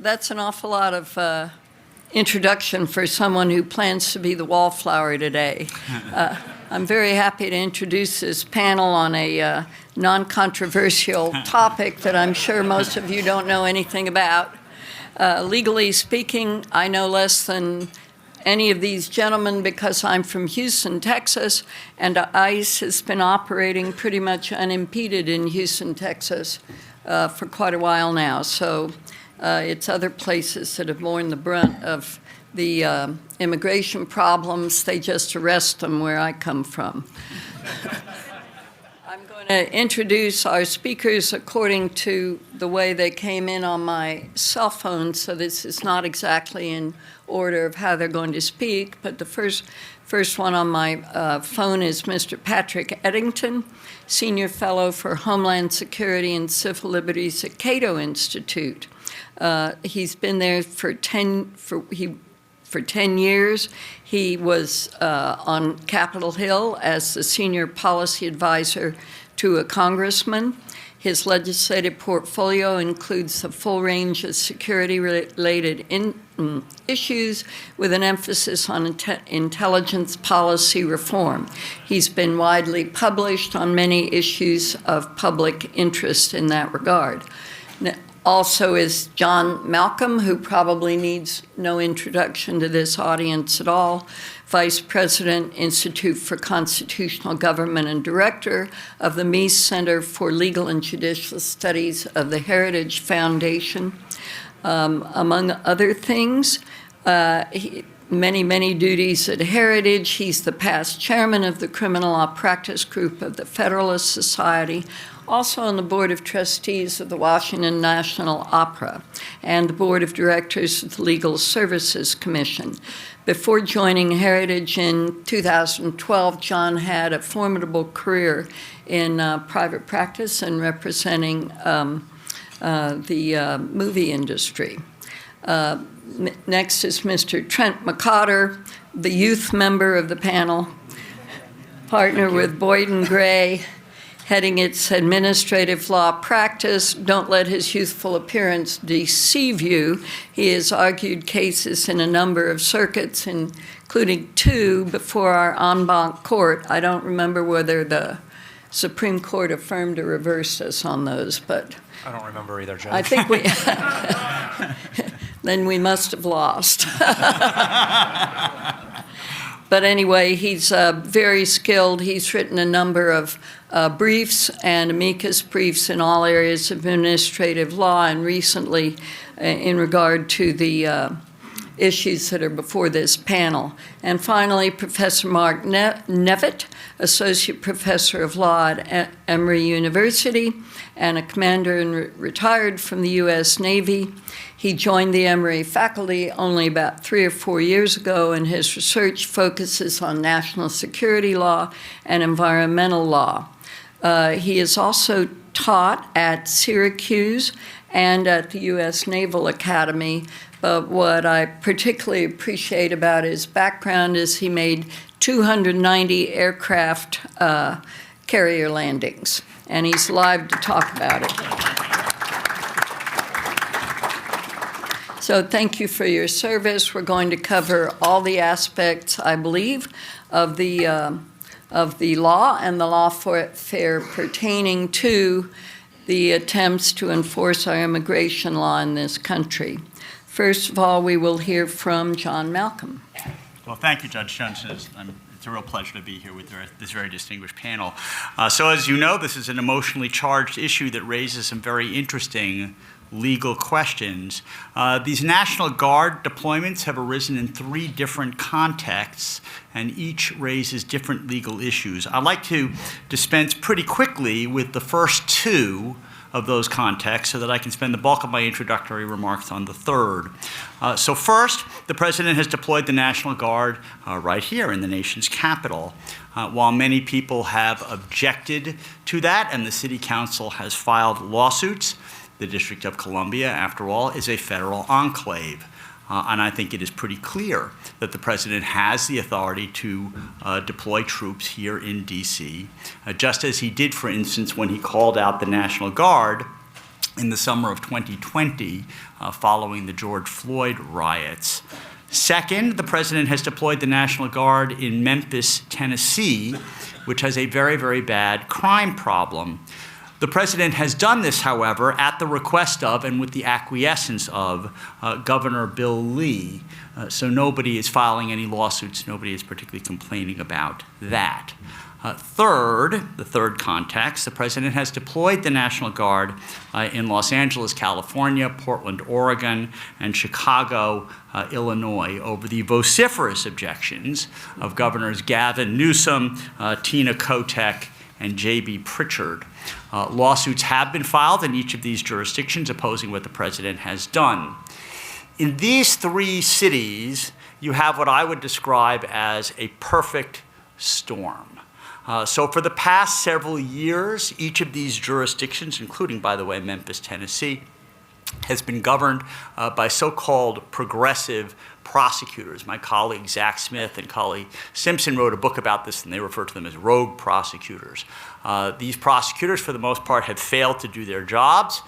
That's an awful lot of introduction for someone who plans to be the wallflower today. I'm very happy to introduce this panel on a non-controversial topic that I'm sure most of you don't know anything about. Legally speaking, I know less than any of these gentlemen because I'm from Houston, Texas, and ICE has been operating pretty much unimpeded in Houston, Texas for quite a while now. So it's other places that have borne the brunt of the immigration problems. They just arrest them where I come from. I'm going to introduce our speakers according to the way they came in on my cell phone, so this is not exactly in order of how they're going to speak, but the first one on my phone is Mr. Patrick Eddington, Senior Fellow for Homeland Security and Civil Liberties at Cato Institute. He's been there for 10 years. He was on Capitol Hill as the senior policy advisor to a congressman. His legislative portfolio includes the full range of security-related issues with an emphasis on intelligence policy reform. He's been widely published on many issues of public interest in that regard. Also is John Malcolm, who probably needs no introduction to this audience at all, Vice President, Institute for Constitutional Government and Director of the Meese Center for Legal and Judicial Studies of the Heritage Foundation. Among other things, many duties at Heritage. He's the past chairman of the Criminal Law Practice Group of the Federalist Society, also on the Board of Trustees of the Washington National Opera, and the Board of Directors of the Legal Services Commission. Before joining Heritage in 2012, John had a formidable career in private practice and representing the movie industry. Next is Mr. Trent McCotter, the youth member of the panel, partner with Boyd and Gray, heading its administrative law practice. Don't let his youthful appearance deceive you. He has argued cases in a number of circuits, including 2 before our en banc court. I don't remember whether the Supreme Court affirmed or reversed us on those, but I don't remember either, Judge. I think we then we must have lost. But anyway, he's very skilled. He's written a number of briefs and amicus briefs in all areas of administrative law, and recently in regard to the issues that are before this panel. And finally, Professor Mark Nevitt, Associate Professor of Law at Emory University and a commander and retired from the U.S. Navy. He joined the Emory faculty only about 3 or 4 years ago, and his research focuses on national security law and environmental law. He is also taught at Syracuse and at the U.S. Naval Academy, but what I particularly appreciate about his background is he made 290 aircraft carrier landings, and he's live to talk about it. So thank you for your service. We're going to cover all the aspects, I believe, of the law and the lawfare pertaining to the attempts to enforce our immigration law in this country. First of all, we will hear from John Malcolm. Well, thank you, Judge Johnson. It's a real pleasure to be here with this very distinguished panel. So as you know, this is an emotionally charged issue that raises some very interesting legal questions. These National Guard deployments have arisen in 3 different contexts, and each raises different legal issues. I'd like to dispense pretty quickly with the first 2 of those contexts so that I can spend the bulk of my introductory remarks on the third. So first, the President has deployed the National Guard right here in the nation's capital. While many people have objected to that and the City Council has filed lawsuits, the District of Columbia, after all, is a federal enclave. And I think it is pretty clear that the President has the authority to deploy troops here in D.C., just as he did, for instance, when he called out the National Guard in the summer of 2020 following the George Floyd riots. Second, the president has deployed the National Guard in Memphis, Tennessee, which has a very, very bad crime problem. The president has done this, however, at the request of and with the acquiescence of Governor Bill Lee. So nobody is filing any lawsuits. Nobody is particularly complaining about that. Third, the third context, the president has deployed the National Guard in Los Angeles, California, Portland, Oregon, and Chicago, Illinois, over the vociferous objections of Governors Gavin Newsom, Tina Kotek, and J.B. Pritchard. Lawsuits have been filed in each of these jurisdictions opposing what the president has done. In these three cities, you have what I would describe as a perfect storm. So for the past several years, each of these jurisdictions, including, by the way, Memphis, Tennessee, has been governed by so-called progressive prosecutors. My colleague Zach Smith and colleague Simpson wrote a book about this, and they refer to them as rogue prosecutors. These prosecutors, for the most part, have failed to do their jobs.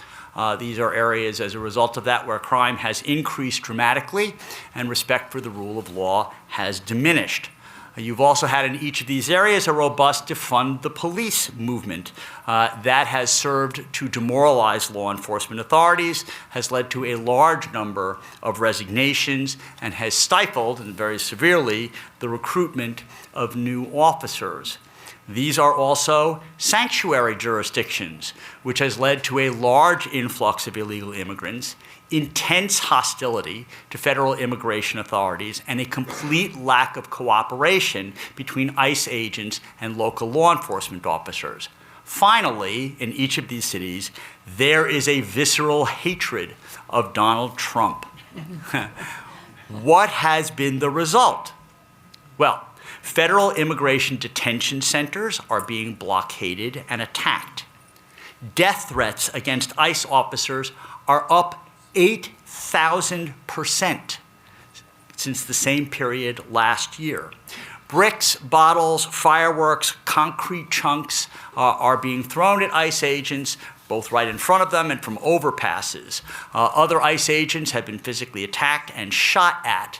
These are areas, as a result of that, where crime has increased dramatically and respect for the rule of law has diminished. You've also had in each of these areas a robust defund the police movement that has served to demoralize law enforcement authorities, has led to a large number of resignations, and has stifled, and very severely, the recruitment of new officers. These are also sanctuary jurisdictions, which has led to a large influx of illegal immigrants, intense hostility to federal immigration authorities, and a complete lack of cooperation between ICE agents and local law enforcement officers. Finally, in each of these cities, there is a visceral hatred of Donald Trump. What has been the result? Well, federal immigration detention centers are being blockaded and attacked. Death threats against ICE officers are up 8,000% since the same period last year. Bricks, bottles, fireworks, concrete chunks are being thrown at ICE agents, both right in front of them and from overpasses. Other ICE agents have been physically attacked and shot at.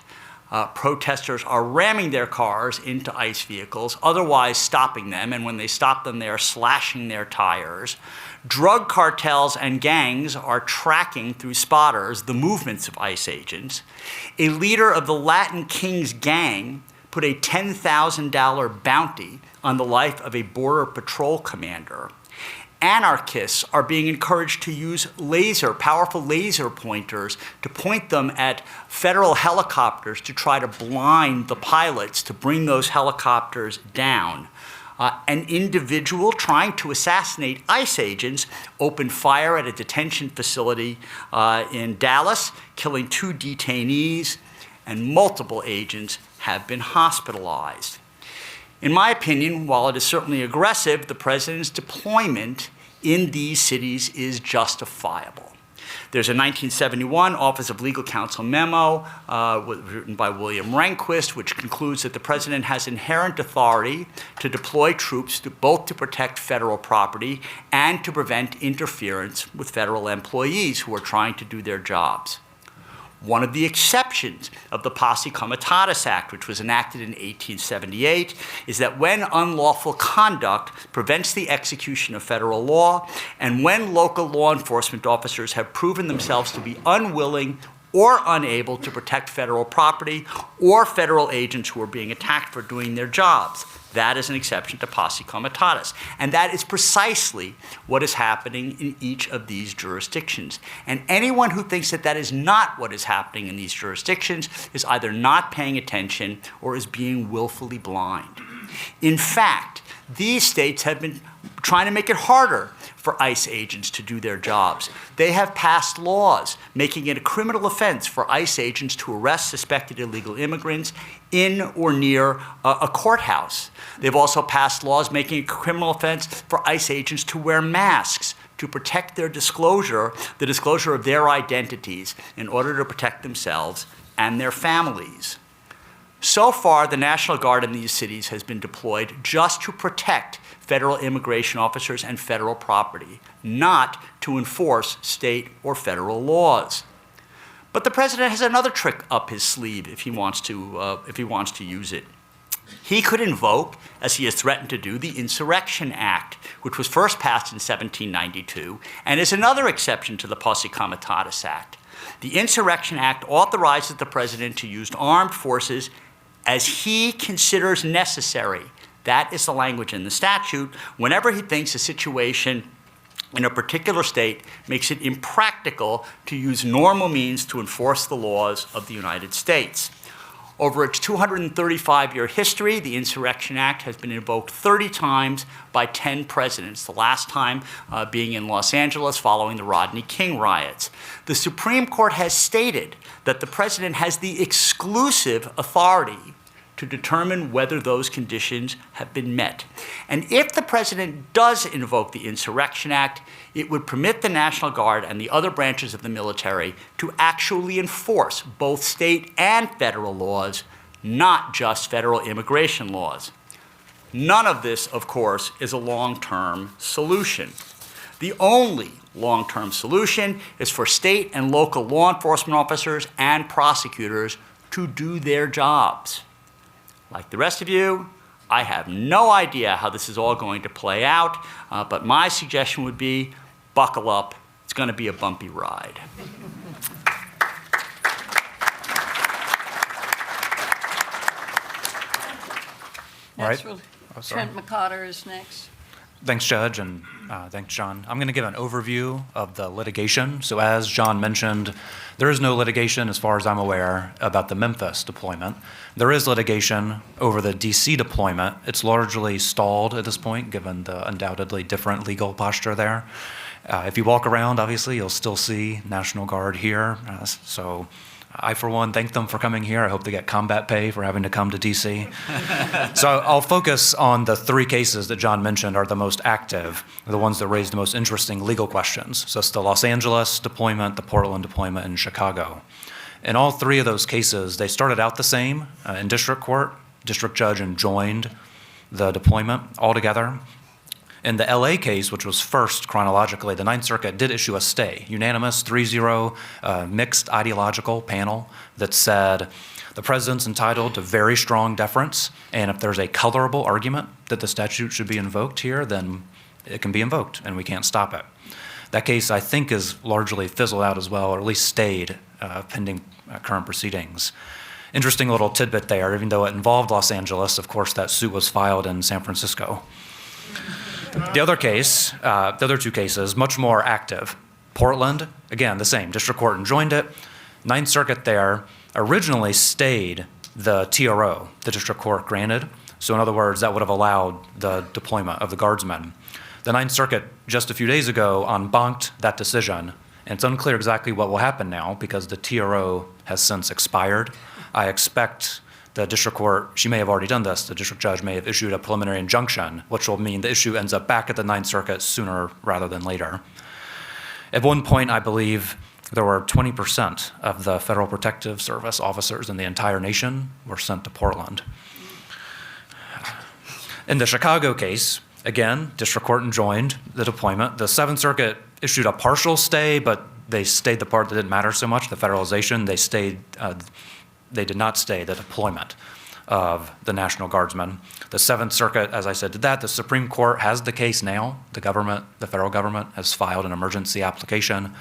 Protesters are ramming their cars into ICE vehicles, otherwise stopping them, and when they stop them, they are slashing their tires. Drug cartels and gangs are tracking through spotters the movements of ICE agents. A leader of the Latin Kings gang put a $10,000 bounty on the life of a Border Patrol commander. Anarchists are being encouraged to use powerful laser pointers to point them at federal helicopters to try to blind the pilots to bring those helicopters down. An individual trying to assassinate ICE agents opened fire at a detention facility in Dallas, killing 2 detainees, and multiple agents have been hospitalized. In my opinion, while it is certainly aggressive, the president's deployment in these cities is justifiable. There's a 1971 Office of Legal Counsel memo written by William Rehnquist, which concludes that the president has inherent authority to deploy troops both to protect federal property and to prevent interference with federal employees who are trying to do their jobs. One of the exceptions of the Posse Comitatus Act, which was enacted in 1878, is that when unlawful conduct prevents the execution of federal law, and when local law enforcement officers have proven themselves to be unwilling or unable to protect federal property or federal agents who are being attacked for doing their jobs. That is an exception to Posse Comitatus. And that is precisely what is happening in each of these jurisdictions. And anyone who thinks that that is not what is happening in these jurisdictions is either not paying attention or is being willfully blind. In fact, these states have been trying to make it harder for ICE agents to do their jobs. They have passed laws making it a criminal offense for ICE agents to arrest suspected illegal immigrants in or near a courthouse. They've also passed laws making it a criminal offense for ICE agents to wear masks to protect their disclosure, the disclosure of their identities in order to protect themselves and their families. So far, the National Guard in these cities has been deployed just to protect federal immigration officers and federal property, not to enforce state or federal laws. But the president has another trick up his sleeve if he wants to use it. He could invoke, as he has threatened to do, the Insurrection Act, which was first passed in 1792 and is another exception to the Posse Comitatus Act. The Insurrection Act authorizes the president to use armed forces as he considers necessary. That is the language in the statute. Whenever he thinks a situation in a particular state makes it impractical to use normal means to enforce the laws of the United States. Over its 235-year history, the Insurrection Act has been invoked 30 times by 10 presidents, the last time being in Los Angeles following the Rodney King riots. The Supreme Court has stated that the president has the exclusive authority to determine whether those conditions have been met. And if the president does invoke the Insurrection Act, it would permit the National Guard and the other branches of the military to actually enforce both state and federal laws, not just federal immigration laws. None of this, of course, is a long-term solution. The only long-term solution is for state and local law enforcement officers and prosecutors to do their jobs. Like the rest of you, I have no idea how this is all going to play out, but my suggestion would be buckle up. It's going to be a bumpy ride. All right. Trent McCotter is next. Thanks, Judge, and thanks, John. I'm going to give an overview of the litigation. So as John mentioned, there is no litigation, as far as I'm aware, about the Memphis deployment. There is litigation over the D.C. deployment. It's largely stalled at this point, given the undoubtedly different legal posture there. If you walk around, obviously, you'll still see National Guard here. So I, for one, thank them for coming here. I hope they get combat pay for having to come to D.C. So I'll focus on the three cases that John mentioned are the most active, the ones that raise the most interesting legal questions. So it's the Los Angeles deployment, the Portland deployment, and Chicago. In all three of those cases, they started out the same in district court. District judge enjoined the deployment altogether. In the LA case, which was first chronologically, the Ninth Circuit did issue a stay, unanimous 3-0 mixed ideological panel that said the president's entitled to very strong deference, and if there's a colorable argument that the statute should be invoked here, then it can be invoked and we can't stop it. That case, I think, is largely fizzled out as well, or at least stayed pending current proceedings. Interesting little tidbit there, even though it involved Los Angeles, of course, that suit was filed in San Francisco. The other case, the other two cases, much more active. Portland, again, the same. District Court enjoined it. Ninth Circuit there originally stayed the TRO the District Court granted. So in other words, that would have allowed the deployment of the guardsmen. The Ninth Circuit just a few days ago en banced that decision, and it's unclear exactly what will happen now because the TRO has since expired. I expect the district court, she may have already done this, the district judge may have issued a preliminary injunction, which will mean the issue ends up back at the Ninth Circuit sooner rather than later. At one point, I believe there were 20% of the Federal Protective Service officers in the entire nation were sent to Portland. In the Chicago case, again, district court enjoined the deployment. The Seventh Circuit issued a partial stay, but they stayed the part that didn't matter so much, the federalization. They did not stay the deployment of the National Guardsmen. The Seventh Circuit, as I said, did that. The Supreme Court has the case now. The federal government has filed an emergency application.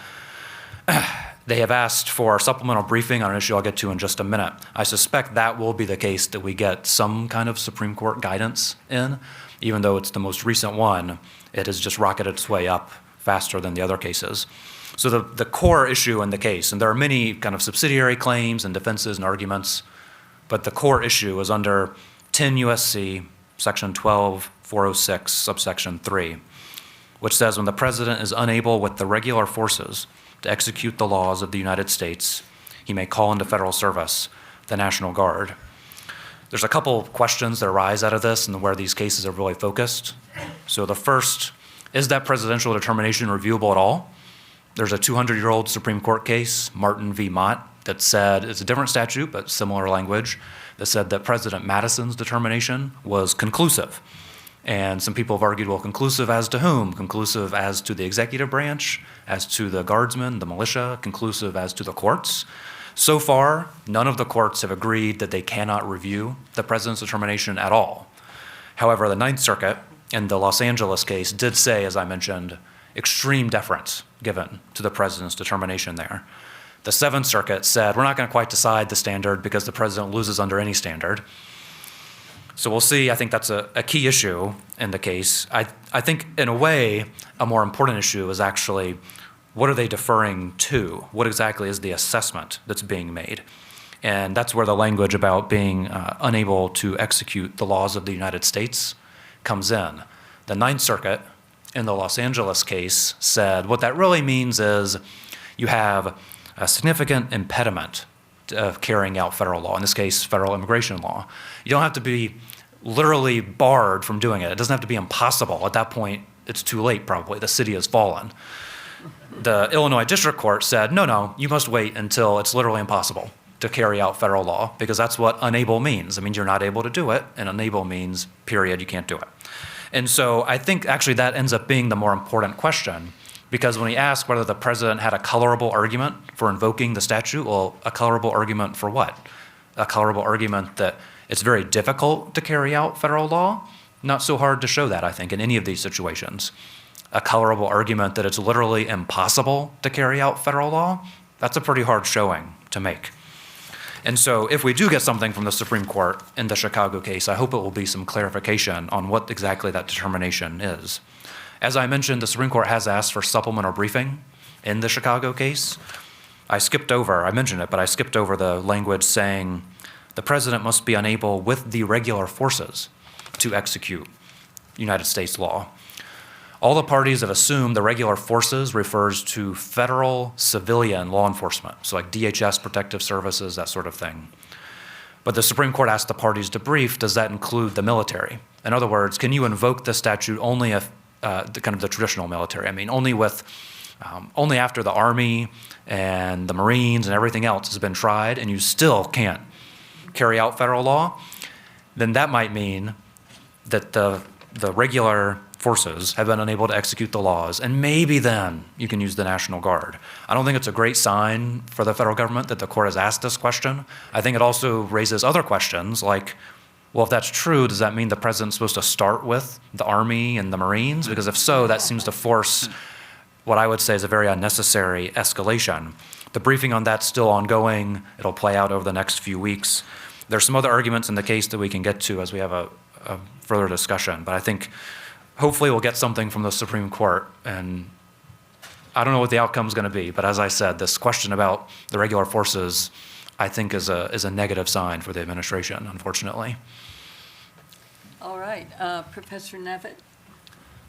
They have asked for supplemental briefing on an issue I'll get to in just a minute. I suspect that will be the case that we get some kind of Supreme Court guidance in. Even though it's the most recent one, it has just rocketed its way up faster than the other cases. So the core issue in the case, and there are many kind of subsidiary claims and defenses and arguments, but the core issue is under 10 U.S.C. section 12406, subsection 3, which says when the president is unable with the regular forces to execute the laws of the United States, he may call into federal service the National Guard. There's a couple of questions that arise out of this and where these cases are really focused. So the first, is that presidential determination reviewable at all? There's a 200-year-old Supreme Court case, Martin v. Mott, that said, it's a different statute, but similar language, that said that President Madison's determination was conclusive. And some people have argued, well, conclusive as to whom? Conclusive as to the executive branch, as to the guardsmen, the militia, conclusive as to the courts. So far, none of the courts have agreed that they cannot review the president's determination at all. However, the Ninth Circuit in the Los Angeles case did say, as I mentioned, extreme deference given to the president's determination there. The Seventh Circuit said, we're not going to quite decide the standard because the president loses under any standard. So we'll see. I think that's a key issue in the case. I think, in a way, a more important issue is actually, what are they deferring to? What exactly is the assessment that's being made? And that's where the language about being unable to execute the laws of the United States comes in. The Ninth Circuit in the Los Angeles case said what that really means is you have a significant impediment of carrying out federal law, in this case, federal immigration law. You don't have to be literally barred from doing it. It doesn't have to be impossible. At that point, it's too late, probably. The city has fallen. The Illinois District Court said, no, you must wait until it's literally impossible to carry out federal law, because that's what unable means. It means you're not able to do it, and unable means, period, you can't do it. And so I think actually that ends up being the more important question, because when we ask whether the president had a colorable argument for invoking the statute, well, a colorable argument for what? A colorable argument that it's very difficult to carry out federal law? Not so hard to show that, I think, in any of these situations. A colorable argument that it's literally impossible to carry out federal law? That's a pretty hard showing to make. And so if we do get something from the Supreme Court in the Chicago case, I hope it will be some clarification on what exactly that determination is. As I mentioned, the Supreme Court has asked for supplemental briefing in the Chicago case. I mentioned it, but I skipped over the language saying the president must be unable with the regular forces to execute United States law. All the parties have assumed the regular forces refers to federal civilian law enforcement, so like DHS, protective services, that sort of thing. But the Supreme Court asked the parties to brief, does that include the military? In other words, can you invoke the statute only if the traditional military? I mean, only after the Army and the Marines and everything else has been tried and you still can't carry out federal law, then that might mean that the regular forces have been unable to execute the laws, and maybe then you can use the National Guard. I don't think it's a great sign for the federal government that the court has asked this question. I think it also raises other questions like, well, if that's true, does that mean the president's supposed to start with the Army and the Marines? Because if so, that seems to force what I would say is a very unnecessary escalation. The briefing on that's still ongoing. It'll play out over the next few weeks. There's some other arguments in the case that we can get to as we have a further discussion, but I think hopefully we'll get something from the Supreme Court, and I don't know what the outcome is going to be, but as I said, this question about the regular forces, I think is a negative sign for the administration, unfortunately. All right, Professor Nevitt.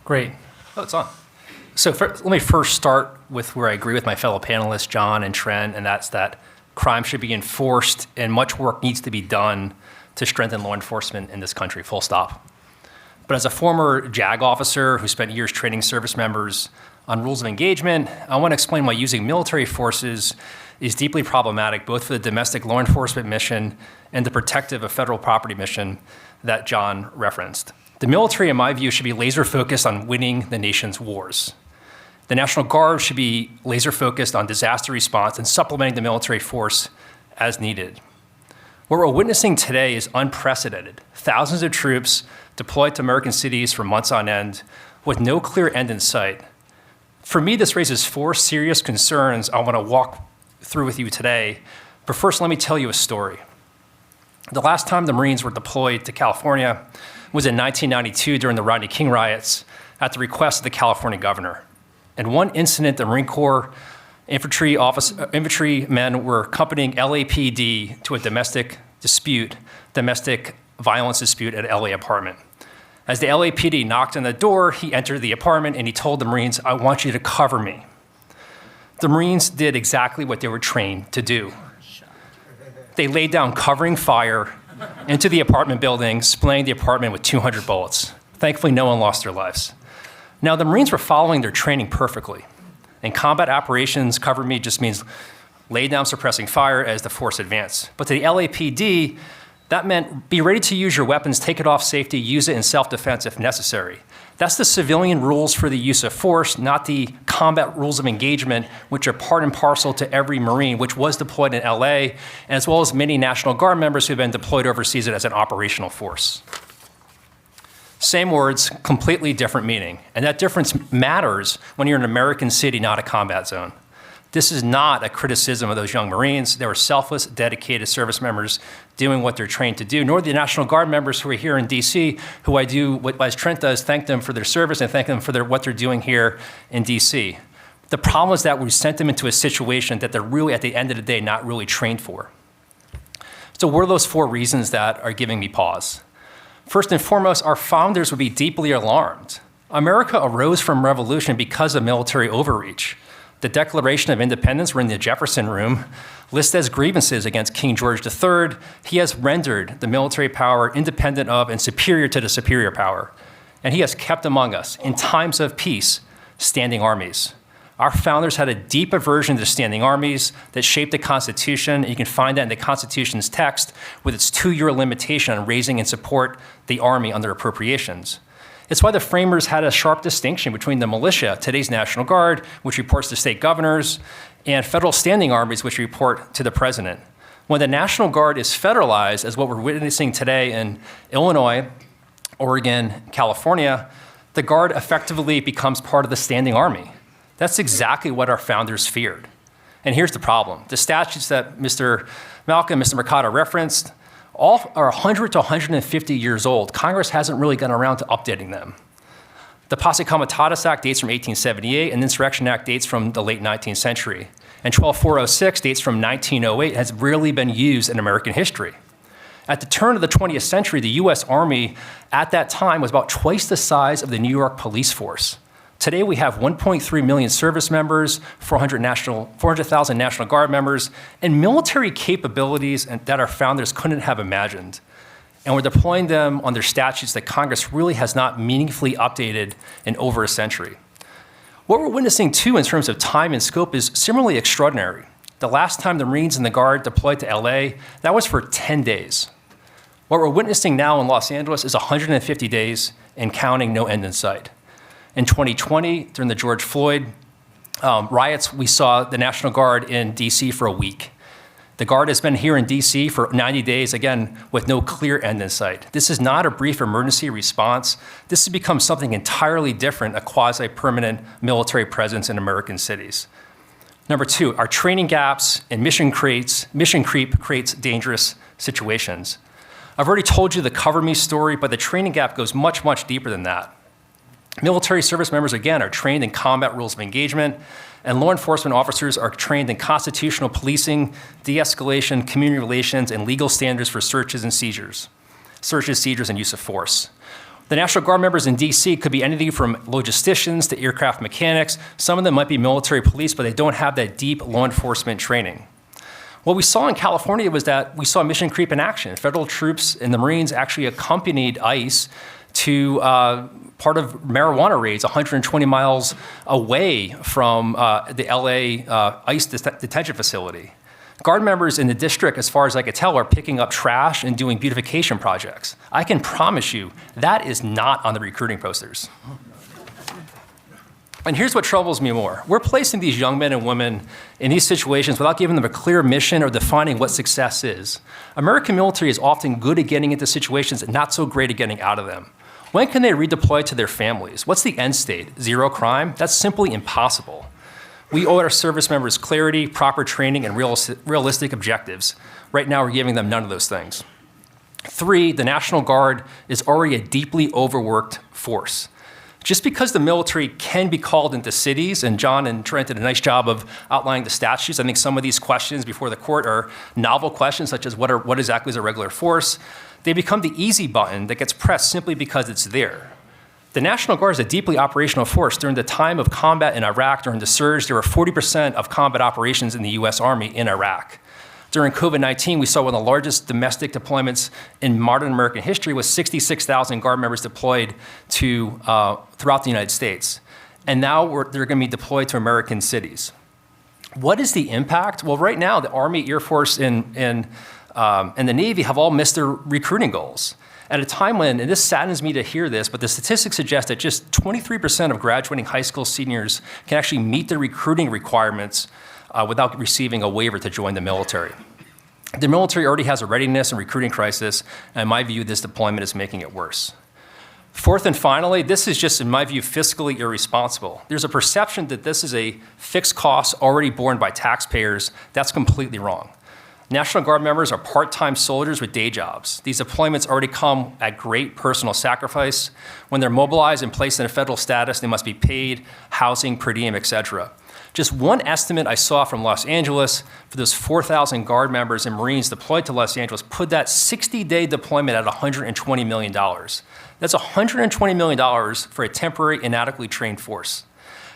Great. Oh, it's on. So let me first start with where I agree with my fellow panelists, John and Trent, and that's that crime should be enforced and much work needs to be done to strengthen law enforcement in this country, full stop. But as a former JAG officer who spent years training service members on rules of engagement, I want to explain why using military forces is deeply problematic, both for the domestic law enforcement mission and the protective of federal property mission that John referenced. The military, in my view, should be laser focused on winning the nation's wars. The National Guard should be laser focused on disaster response and supplementing the military force as needed. What we're witnessing today is unprecedented. Thousands of troops deployed to American cities for months on end with no clear end in sight. For me, this raises four serious concerns I want to walk through with you today. But first, let me tell you a story. The last time the Marines were deployed to California was in 1992 during the Rodney King riots at the request of the California governor. In one incident, the Marine Corps infantrymen were accompanying LAPD to a domestic violence dispute at an LA apartment. As the LAPD knocked on the door, he entered the apartment and he told the Marines, "I want you to cover me." The Marines did exactly what they were trained to do. They laid down covering fire into the apartment building, spraying the apartment with 200 bullets. Thankfully, no one lost their lives. Now, the Marines were following their training perfectly. And combat operations, cover me, just means lay down suppressing fire as the force advanced. But to the LAPD, that meant be ready to use your weapons, take it off safety, use it in self-defense if necessary. That's the civilian rules for the use of force, not the combat rules of engagement, which are part and parcel to every Marine, which was deployed in LA, as well as many National Guard members who've been deployed overseas as an operational force. Same words, completely different meaning. And that difference matters when you're in an American city, not a combat zone. This is not a criticism of those young Marines. They were selfless, dedicated service members doing what they're trained to do, nor the National Guard members who are here in DC, who I do, as Trent does, thank them for their service and thank them for what they're doing here in DC. The problem is that we sent them into a situation that they're really, at the end of the day, not really trained for. So what are those 4 reasons that are giving me pause? First and foremost, our founders would be deeply alarmed. America arose from revolution because of military overreach. The Declaration of Independence, we're in the Jefferson Room, lists as grievances against King George III. He has rendered the military power independent of and superior to the superior power. And he has kept among us, in times of peace, standing armies. Our founders had a deep aversion to standing armies that shaped the Constitution. You can find that in the Constitution's text with its 2-year limitation on raising and support the Army under appropriations. It's why the framers had a sharp distinction between the militia, today's National Guard, which reports to state governors, and federal standing armies, which report to the president. When the National Guard is federalized, as what we're witnessing today in Illinois, Oregon, California, the Guard effectively becomes part of the standing army. That's exactly what our founders feared. And here's the problem. The statutes that Mr. Malcolm, Mr. Mercado referenced, all are 100 to 150 years old. Congress hasn't really gotten around to updating them. The Posse Comitatus Act dates from 1878, and the Insurrection Act dates from the late 19th century. And 12406 dates from 1908, has rarely been used in American history. At the turn of the 20th century, the US Army at that time was about twice the size of the New York police force. Today we have 1.3 million service members, 400,000 National Guard members, and military capabilities that our founders couldn't have imagined. And we're deploying them under statutes that Congress really has not meaningfully updated in over a century. What we're witnessing too in terms of time and scope is similarly extraordinary. The last time the Marines and the Guard deployed to LA, that was for 10 days. What we're witnessing now in Los Angeles is 150 days and counting, no end in sight. In 2020, during the George Floyd riots, we saw the National Guard in DC for a week. The Guard has been here in DC for 90 days, again, with no clear end in sight. This is not a brief emergency response. This has become something entirely different, a quasi-permanent military presence in American cities. Number 2, our training gaps and mission creep creates dangerous situations. I've already told you the cover me story, but the training gap goes much, much deeper than that. Military service members, again, are trained in combat rules of engagement, and law enforcement officers are trained in constitutional policing, de-escalation, community relations, and legal standards for searches, seizures, and use of force. The National Guard members in DC could be anything from logisticians to aircraft mechanics. Some of them might be military police, but they don't have that deep law enforcement training. What we saw in California was that we saw mission creep in action. Federal troops and the Marines actually accompanied ICE to part of marijuana raids 120 miles away from the LA ICE detention facility. Guard members in the district, as far as I could tell, are picking up trash and doing beautification projects. I can promise you that is not on the recruiting posters. And here's what troubles me more. We're placing these young men and women in these situations without giving them a clear mission or defining what success is. American military is often good at getting into situations and not so great at getting out of them. When can they redeploy to their families? What's the end state? Zero crime? That's simply impossible. We owe our service members clarity, proper training, and realistic objectives. Right now, we're giving them none of those things. 3, the National Guard is already a deeply overworked force. Just because the military can be called into cities, and John and Trent did a nice job of outlining the statutes, I think some of these questions before the court are novel questions, such as what exactly is a regular force. They become the easy button that gets pressed simply because it's there. The National Guard is a deeply operational force. During the time of combat in Iraq, during the surge, there were 40% of combat operations in the US Army in Iraq. During COVID-19, we saw one of the largest domestic deployments in modern American history with 66,000 Guard members deployed to throughout the United States. and now they're going to be deployed to American cities. What is the impact? Well, right now, the Army, Air Force, and the Navy have all missed their recruiting goals. At a time when, and this saddens me to hear this, but the statistics suggest that just 23% of graduating high school seniors can actually meet the recruiting requirements without receiving a waiver to join the military. The military already has a readiness and recruiting crisis, and in my view, this deployment is making it worse. Fourth and finally, this is just, in my view, fiscally irresponsible. There's a perception that this is a fixed cost already borne by taxpayers. That's completely wrong. National Guard members are part-time soldiers with day jobs. These deployments already come at great personal sacrifice. When they're mobilized and placed in a federal status, they must be paid housing, per diem, et cetera. Just one estimate I saw from Los Angeles for those 4,000 Guard members and Marines deployed to Los Angeles put that 60-day deployment at $120 million. That's $120 million for a temporary, inadequately trained force.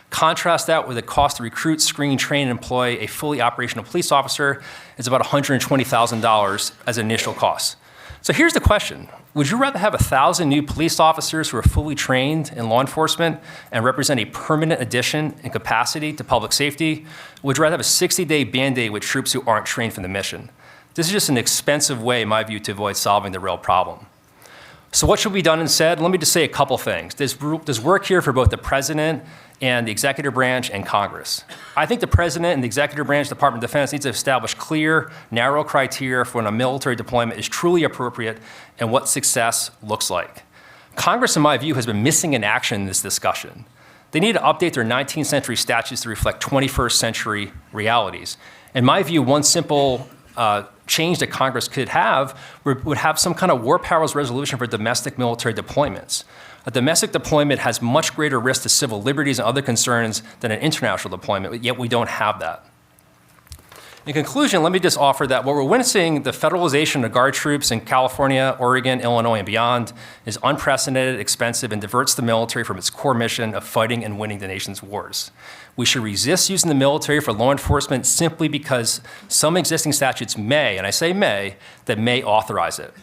Contrast that with the cost to recruit, screen, train, and employ a fully operational police officer is about $120,000 as initial cost. So here's the question. Would you rather have 1,000 new police officers who are fully trained in law enforcement and represent a permanent addition in capacity to public safety? Or would you rather have a 60-day Band-Aid with troops who aren't trained for the mission? This is just an expensive way, in my view, to avoid solving the real problem. So what should be done instead? Let me just say a couple things. There's work here for both the president and the executive branch and Congress. I think the president and the executive branch, Department of Defense, needs to establish clear, narrow criteria for when a military deployment is truly appropriate and what success looks like. Congress, in my view, has been missing in action in this discussion. They need to update their 19th century statutes to reflect 21st century realities. In my view, one simple change that Congress could have would have some kind of war powers resolution for domestic military deployments. A domestic deployment has much greater risk to civil liberties and other concerns than an international deployment, yet we don't have that. In conclusion, let me just offer that what we're witnessing, the federalization of Guard troops in California, Oregon, Illinois, and beyond, is unprecedented, expensive, and diverts the military from its core mission of fighting and winning the nation's wars. We should resist using the military for law enforcement simply because some existing statutes may, and I say may, that may authorize it.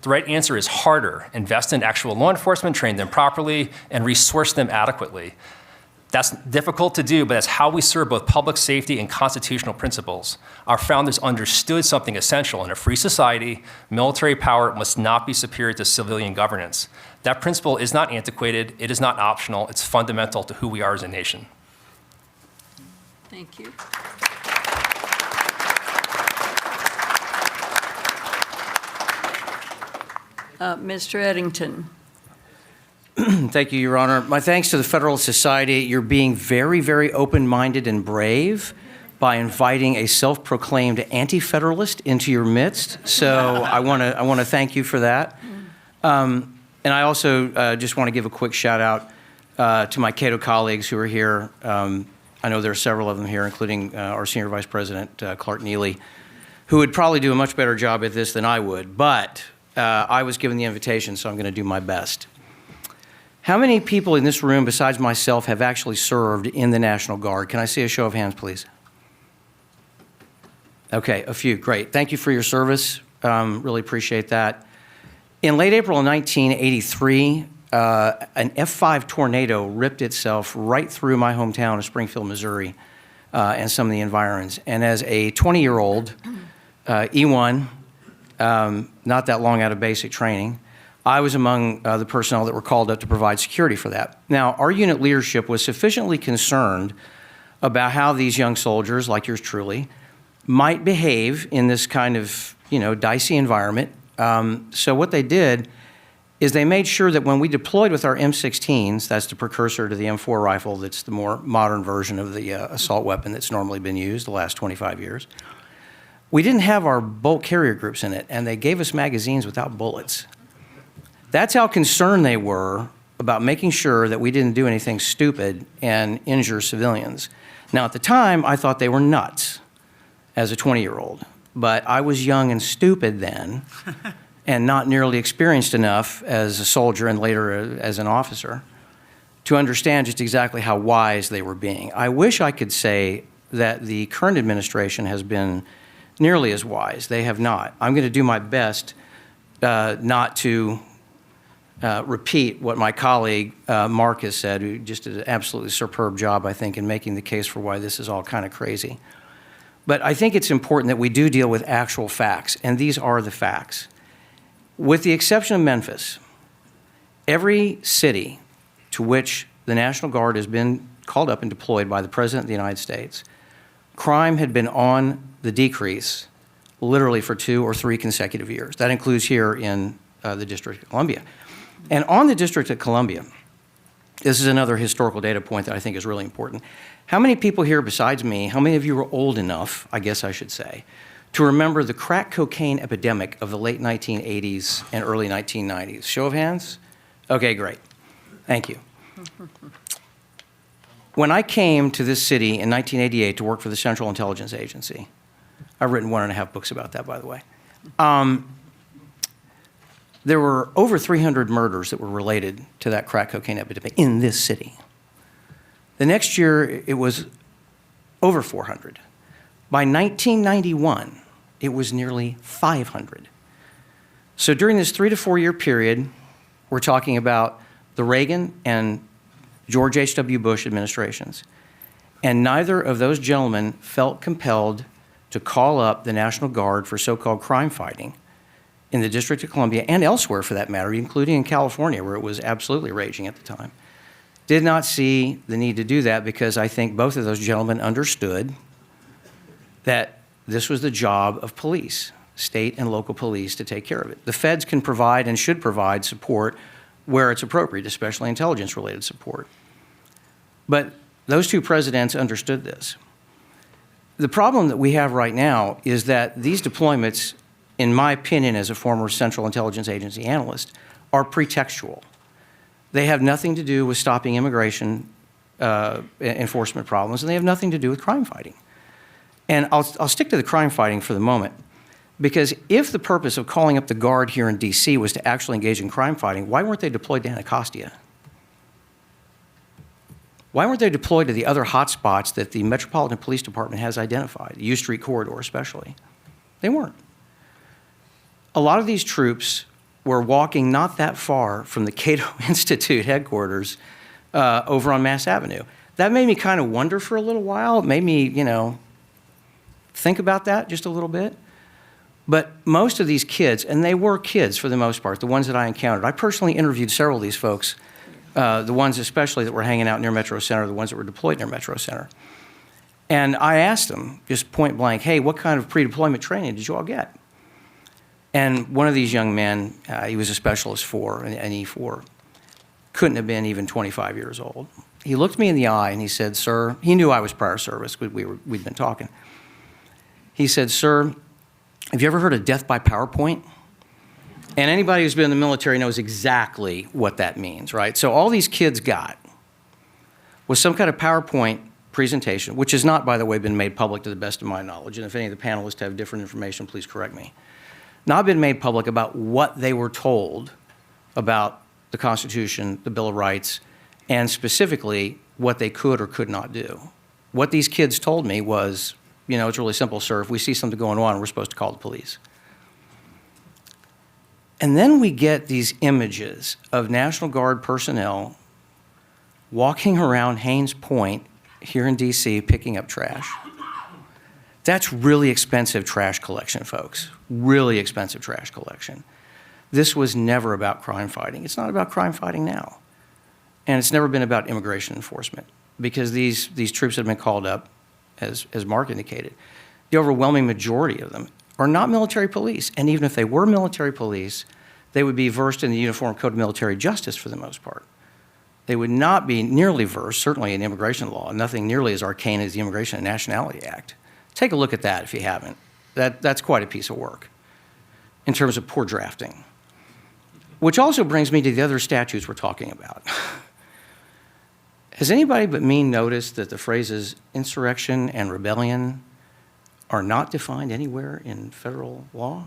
The right answer is harder. Invest in actual law enforcement, train them properly, and resource them adequately. That's difficult to do, but that's how we serve both public safety and constitutional principles. Our founders understood something essential. In a free society, military power must not be superior to civilian governance. That principle is not antiquated, it is not optional, it's fundamental to who we are as a nation. Thank you. Mr. Eddington. Thank you, Your Honor. My thanks to the Federalist Society. You're being very, very open-minded and brave by inviting a self-proclaimed anti-federalist into your midst. So I want to thank you for that. And I also just want to give a quick shout-out to my Cato colleagues who are here. I know there are several of them here, including our Senior Vice President, Clark Neely, who would probably do a much better job at this than I would. But I was given the invitation, so I'm going to do my best. How many people in this room, besides myself, have actually served in the National Guard? Can I see a show of hands, please? Okay, a few. Great. Thank you for your service. Really appreciate that. In late April of 1983, an F5 tornado ripped itself right through my hometown of Springfield, Missouri, and some of the environs. And as a 20-year-old E1, not that long out of basic training, I was among the personnel that were called up to provide security for that. Now, our unit leadership was sufficiently concerned about how these young soldiers, like yours truly, might behave in this kind of, dicey environment. So what they did is they made sure that when we deployed with our M16s, that's the precursor to the M4 rifle, that's the more modern version of the assault weapon that's normally been used the last 25 years, we didn't have our bolt carrier groups in it, and they gave us magazines without bullets. That's how concerned they were about making sure that we didn't do anything stupid and injure civilians. Now, at the time, I thought they were nuts as a 20-year-old, but I was young and stupid then and not nearly experienced enough as a soldier and later as an officer to understand just exactly how wise they were being. I wish I could say that the current administration has been nearly as wise. They have not. I'm going to do my best not to repeat what my colleague Mark has said, who just did an absolutely superb job, I think, in making the case for why this is all kind of crazy. But I think it's important that we do deal with actual facts, and these are the facts. With the exception of Memphis, every city to which the National Guard has been called up and deployed by the President of the United States, crime had been on the decrease literally for 2 or 3 consecutive years. That includes here in the District of Columbia. And on the District of Columbia, this is another historical data point that I think is really important. How many people here besides me, how many of you are old enough, I guess I should say, to remember the crack cocaine epidemic of the late 1980s and early 1990s? Show of hands? Okay, great. Thank you. When I came to this city in 1988 to work for the Central Intelligence Agency, I've written 1.5 books about that, by the way. There were over 300 murders that were related to that crack cocaine epidemic in this city. The next year, it was over 400. By 1991, it was nearly 500. So during this 3 to 4 year period, we're talking about the Reagan and George H.W. Bush administrations. And neither of those gentlemen felt compelled to call up the National Guard for so-called crime fighting in the District of Columbia and elsewhere for that matter, including in California where it was absolutely raging at the time. Did not see the need to do that because I think both of those gentlemen understood that this was the job of police, state and local police, to take care of it. The feds can provide and should provide support where it's appropriate, especially intelligence-related support. But those 2 presidents understood this. The problem that we have right now is that these deployments, in my opinion as a former Central Intelligence Agency analyst, are pretextual. They have nothing to do with stopping immigration enforcement problems, and they have nothing to do with crime fighting. And I'll stick to the crime fighting for the moment, because if the purpose of calling up the Guard here in D.C. was to actually engage in crime fighting, why weren't they deployed to Anacostia? Why weren't they deployed to the other hotspots that the Metropolitan Police Department has identified, the U Street corridor especially? They weren't. A lot of these troops were walking not that far from the Cato Institute headquarters over on Mass Avenue. That made me kind of wonder for a little while. It made me, think about that just a little bit. But most of these kids, and they were kids for the most part, the ones that I encountered. I personally interviewed several of these folks, the ones especially that were hanging out near Metro Center, the ones that were deployed near Metro Center. And I asked them, just point blank, hey, what kind of pre-deployment training did you all get? And one of these young men, he was a specialist 4, an E4, couldn't have been even 25 years old. He looked me in the eye and he said, sir, he knew I was prior service, we'd been talking. He said, sir, have you ever heard of death by PowerPoint? And anybody who's been in the military knows exactly what that means, right? So all these kids got was some kind of PowerPoint presentation, which has not, by the way, been made public to the best of my knowledge. And if any of the panelists have different information, please correct me. Not been made public about what they were told about the Constitution, the Bill of Rights, and specifically what they could or could not do. What these kids told me was, it's really simple, sir. If we see something going on, we're supposed to call the police. And then we get these images of National Guard personnel walking around Haynes Point here in D.C. picking up trash. That's really expensive trash collection, folks. Really expensive trash collection. This was never about crime fighting. It's not about crime fighting now. And it's never been about immigration enforcement because these troops that have been called up, as Mark indicated, the overwhelming majority of them are not military police. And even if they were military police, they would be versed in the Uniform Code of Military Justice for the most part. They would not be nearly versed, certainly in immigration law, nothing nearly as arcane as the Immigration and Nationality Act. Take a look at that if you haven't. That's quite a piece of work in terms of poor drafting. Which also brings me to the other statutes we're talking about. Has anybody but me noticed that the phrases insurrection and rebellion are not defined anywhere in federal law?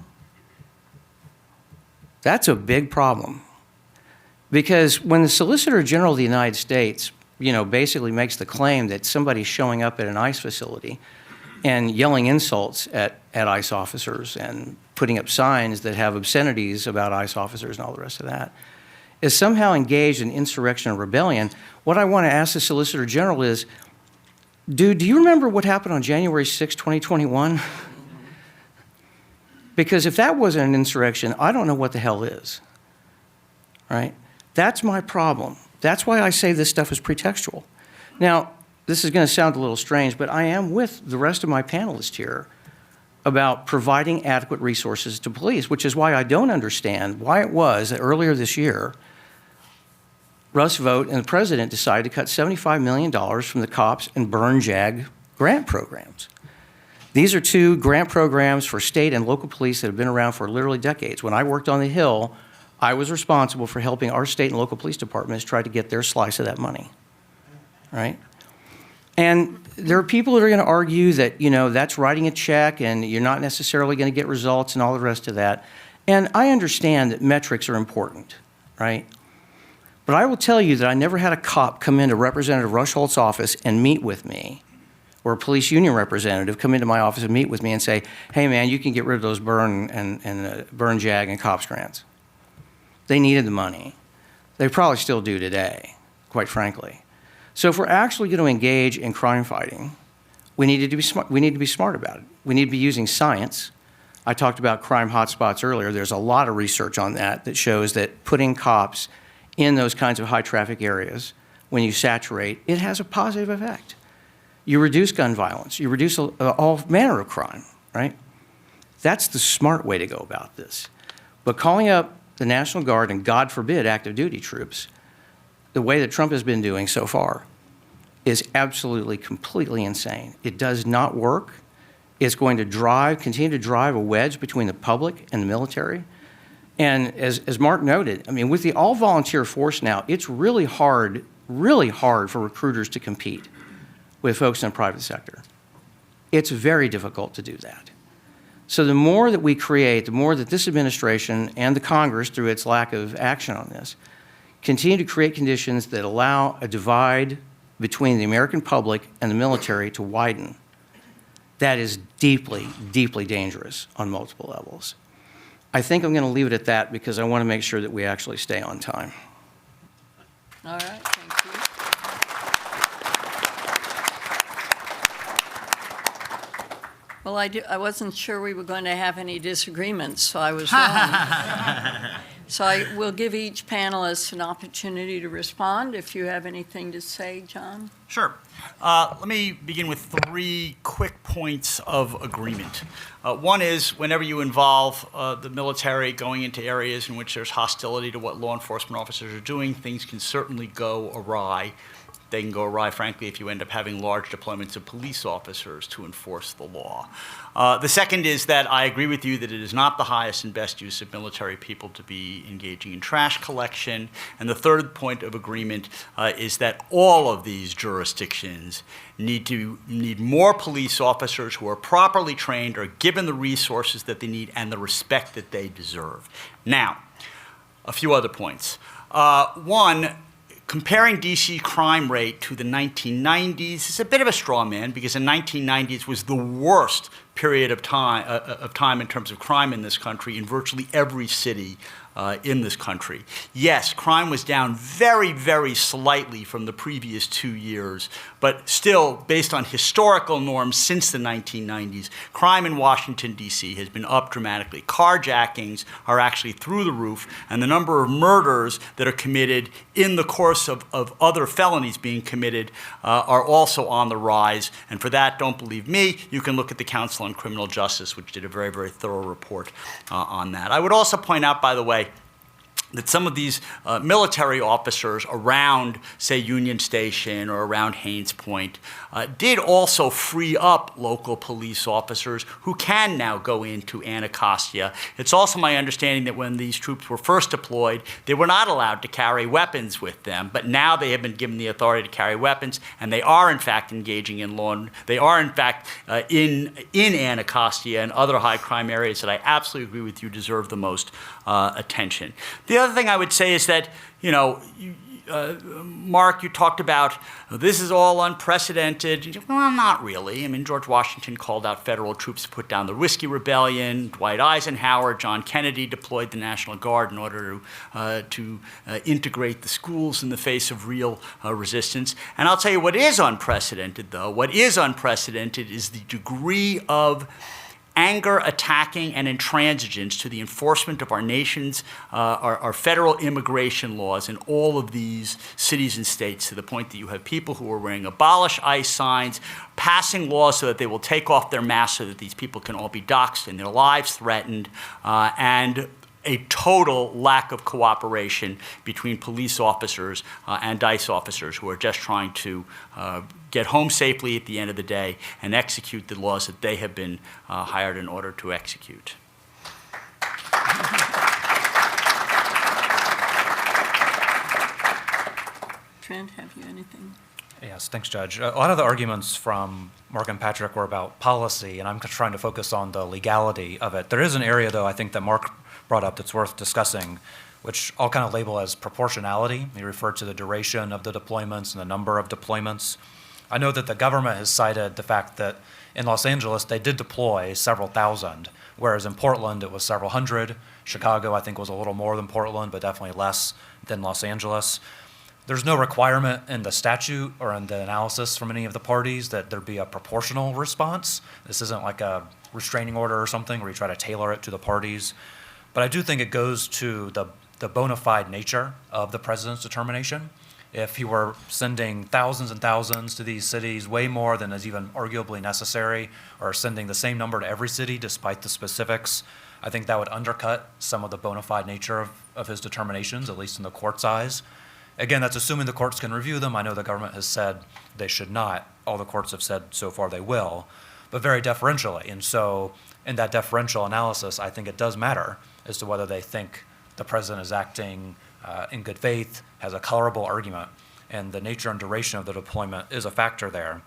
That's a big problem. Because when the Solicitor General of the United States, basically makes the claim that somebody's showing up at an ICE facility and yelling insults at ICE officers and putting up signs that have obscenities about ICE officers and all the rest of that, is somehow engaged in insurrection or rebellion, what I want to ask the Solicitor General is, do you remember what happened on January 6, 2021? Because if that wasn't an insurrection, I don't know what the hell is, right? That's my problem. That's why I say this stuff is pretextual. Now, this is going to sound a little strange, but I am with the rest of my panelists here about providing adequate resources to police, which is why I don't understand why it was that earlier this year, Russ Vought and the president decided to cut $75 million from the COPS and Burn JAG grant programs. These are two grant programs for state and local police that have been around for literally decades. When I worked on the Hill, I was responsible for helping our state and local police departments try to get their slice of that money, right? And there are people that are going to argue that, you know, that's writing a check and you're not necessarily going to get results and all the rest of that. And I understand that metrics are important, right? But I will tell you that I never had a cop come into Representative Rushholt's office and meet with me, or a police union representative come into my office and meet with me and say, hey man, you can get rid of those burn JAG and COPS grants. They needed the money. They probably still do today, quite frankly. So if we're actually going to engage in crime fighting, we need to be smart. We need to be smart about it. We need to be using science. I talked about crime hotspots earlier. There's a lot of research on that shows that putting cops in those kinds of high traffic areas, when you saturate, it has a positive effect. You reduce gun violence. You reduce all manner of crime, right? That's the smart way to go about this. But calling up the National Guard and, God forbid, active duty troops, the way that Trump has been doing so far, is absolutely, completely insane. It does not work. It's going to continue to drive a wedge between the public and the military. And as Mark noted, I mean, with the all-volunteer force now, it's really hard for recruiters to compete with folks in the private sector. It's very difficult to do that. So the more that we create, the more that this administration and the Congress, through its lack of action on this, continue to create conditions that allow a divide between the American public and the military to widen, that is deeply, deeply dangerous on multiple levels. I think I'm going to leave it at that because I want to make sure that we actually stay on time. All right, thank you. Well, I wasn't sure we were going to have any disagreements, so I was wrong. So I will give each panelist an opportunity to respond. If you have anything to say, John. Sure. Let me begin with 3 quick points of agreement. One is whenever you involve the military going into areas in which there's hostility to what law enforcement officers are doing, things can certainly go awry. They can go awry, frankly, if you end up having large deployments of police officers to enforce the law. The second is that I agree with you that it is not the highest and best use of military people to be engaging in trash collection. And the third point of agreement is that all of these jurisdictions need more police officers who are properly trained, are given the resources that they need, and the respect that they deserve. Now, a few other points. One, comparing D.C. crime rate to the 1990s is a bit of a straw man because the 1990s was the worst period of time in terms of crime in this country in virtually every city in this country. Yes, crime was down very, very slightly from the previous 2 years, but still, based on historical norms since the 1990s, crime in Washington, D.C. has been up dramatically. Carjackings are actually through the roof, and the number of murders that are committed in the course of other felonies being committed are also on the rise. And for that, don't believe me, you can look at the Council on Criminal Justice, which did a very, very thorough report on that. I would also point out, by the way, that some of these military officers around, say, Union Station or around Haines Point, did also free up local police officers who can now go into Anacostia. It's also my understanding that when these troops were first deployed, they were not allowed to carry weapons with them, but now they have been given the authority to carry weapons, and they are in fact engaging in law. They are in fact in Anacostia and other high crime areas that I absolutely agree with you deserve the most attention. The other thing I would say is that, you know, Mark, you talked about this is all unprecedented. Well, not really. I mean, George Washington called out federal troops to put down the Whiskey Rebellion. Dwight Eisenhower, John Kennedy deployed the National Guard in order to integrate the schools in the face of real resistance. And I'll tell you what is unprecedented, though. What is unprecedented is the degree of anger, attacking, and intransigence to the enforcement of our nation's, our federal immigration laws in all of these cities and states, to the point that you have people who are wearing abolish ICE signs, passing laws so that they will take off their masks so that these people can all be doxxed and their lives threatened, and a total lack of cooperation between police officers and ICE officers who are just trying to get home safely at the end of the day and execute the laws that they have been hired in order to execute. Trent, have you anything? Yes, thanks, Judge. A lot of the arguments from Mark and Patrick were about policy, and I'm trying to focus on the legality of it. There is an area, though, I think that Mark brought up that's worth discussing, which I'll kind of label as proportionality. He referred to the duration of the deployments and the number of deployments. I know that the government has cited the fact that in Los Angeles, they did deploy several thousand, whereas in Portland, it was several hundred. Chicago, I think, was a little more than Portland, but definitely less than Los Angeles. There's no requirement in the statute or in the analysis from any of the parties that there be a proportional response. This isn't like a restraining order or something where you try to tailor it to the parties. But I do think it goes to the bona fide nature of the president's determination. If he were sending thousands and thousands to these cities, way more than is even arguably necessary, or sending the same number to every city despite the specifics, I think that would undercut some of the bona fide nature of his determinations, at least in the court's eyes. Again, that's assuming the courts can review them. I know the government has said they should not. All the courts have said so far they will, but very deferentially. And so in that deferential analysis, I think it does matter as to whether they think the president is acting in good faith, has a colorable argument, and the nature and duration of the deployment is a factor there.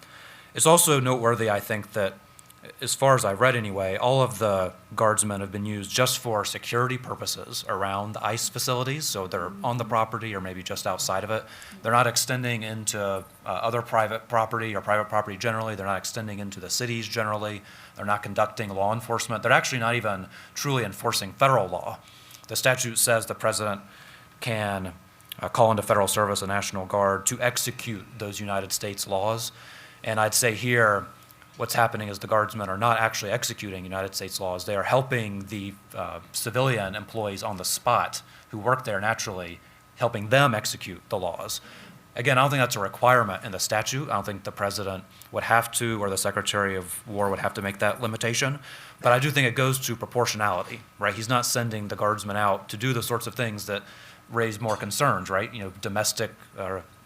It's also noteworthy, I think, that as far as I've read anyway, all of the guardsmen have been used just for security purposes around the ICE facilities, so they're on the property or maybe just outside of it. They're not extending into other private property or private property generally. They're not extending into the cities generally. They're not conducting law enforcement. They're actually not even truly enforcing federal law. The statute says the president can call into federal service a National Guard to execute those United States laws. And I'd say here, what's happening is the guardsmen are not actually executing United States laws. They are helping the civilian employees on the spot who work there naturally, helping them execute the laws. Again, I don't think that's a requirement in the statute. I don't think the president would have to, or the Secretary of War would have to make that limitation. But I do think it goes to proportionality, right? He's not sending the guardsmen out to do the sorts of things that raise more concerns, right? You know, domestic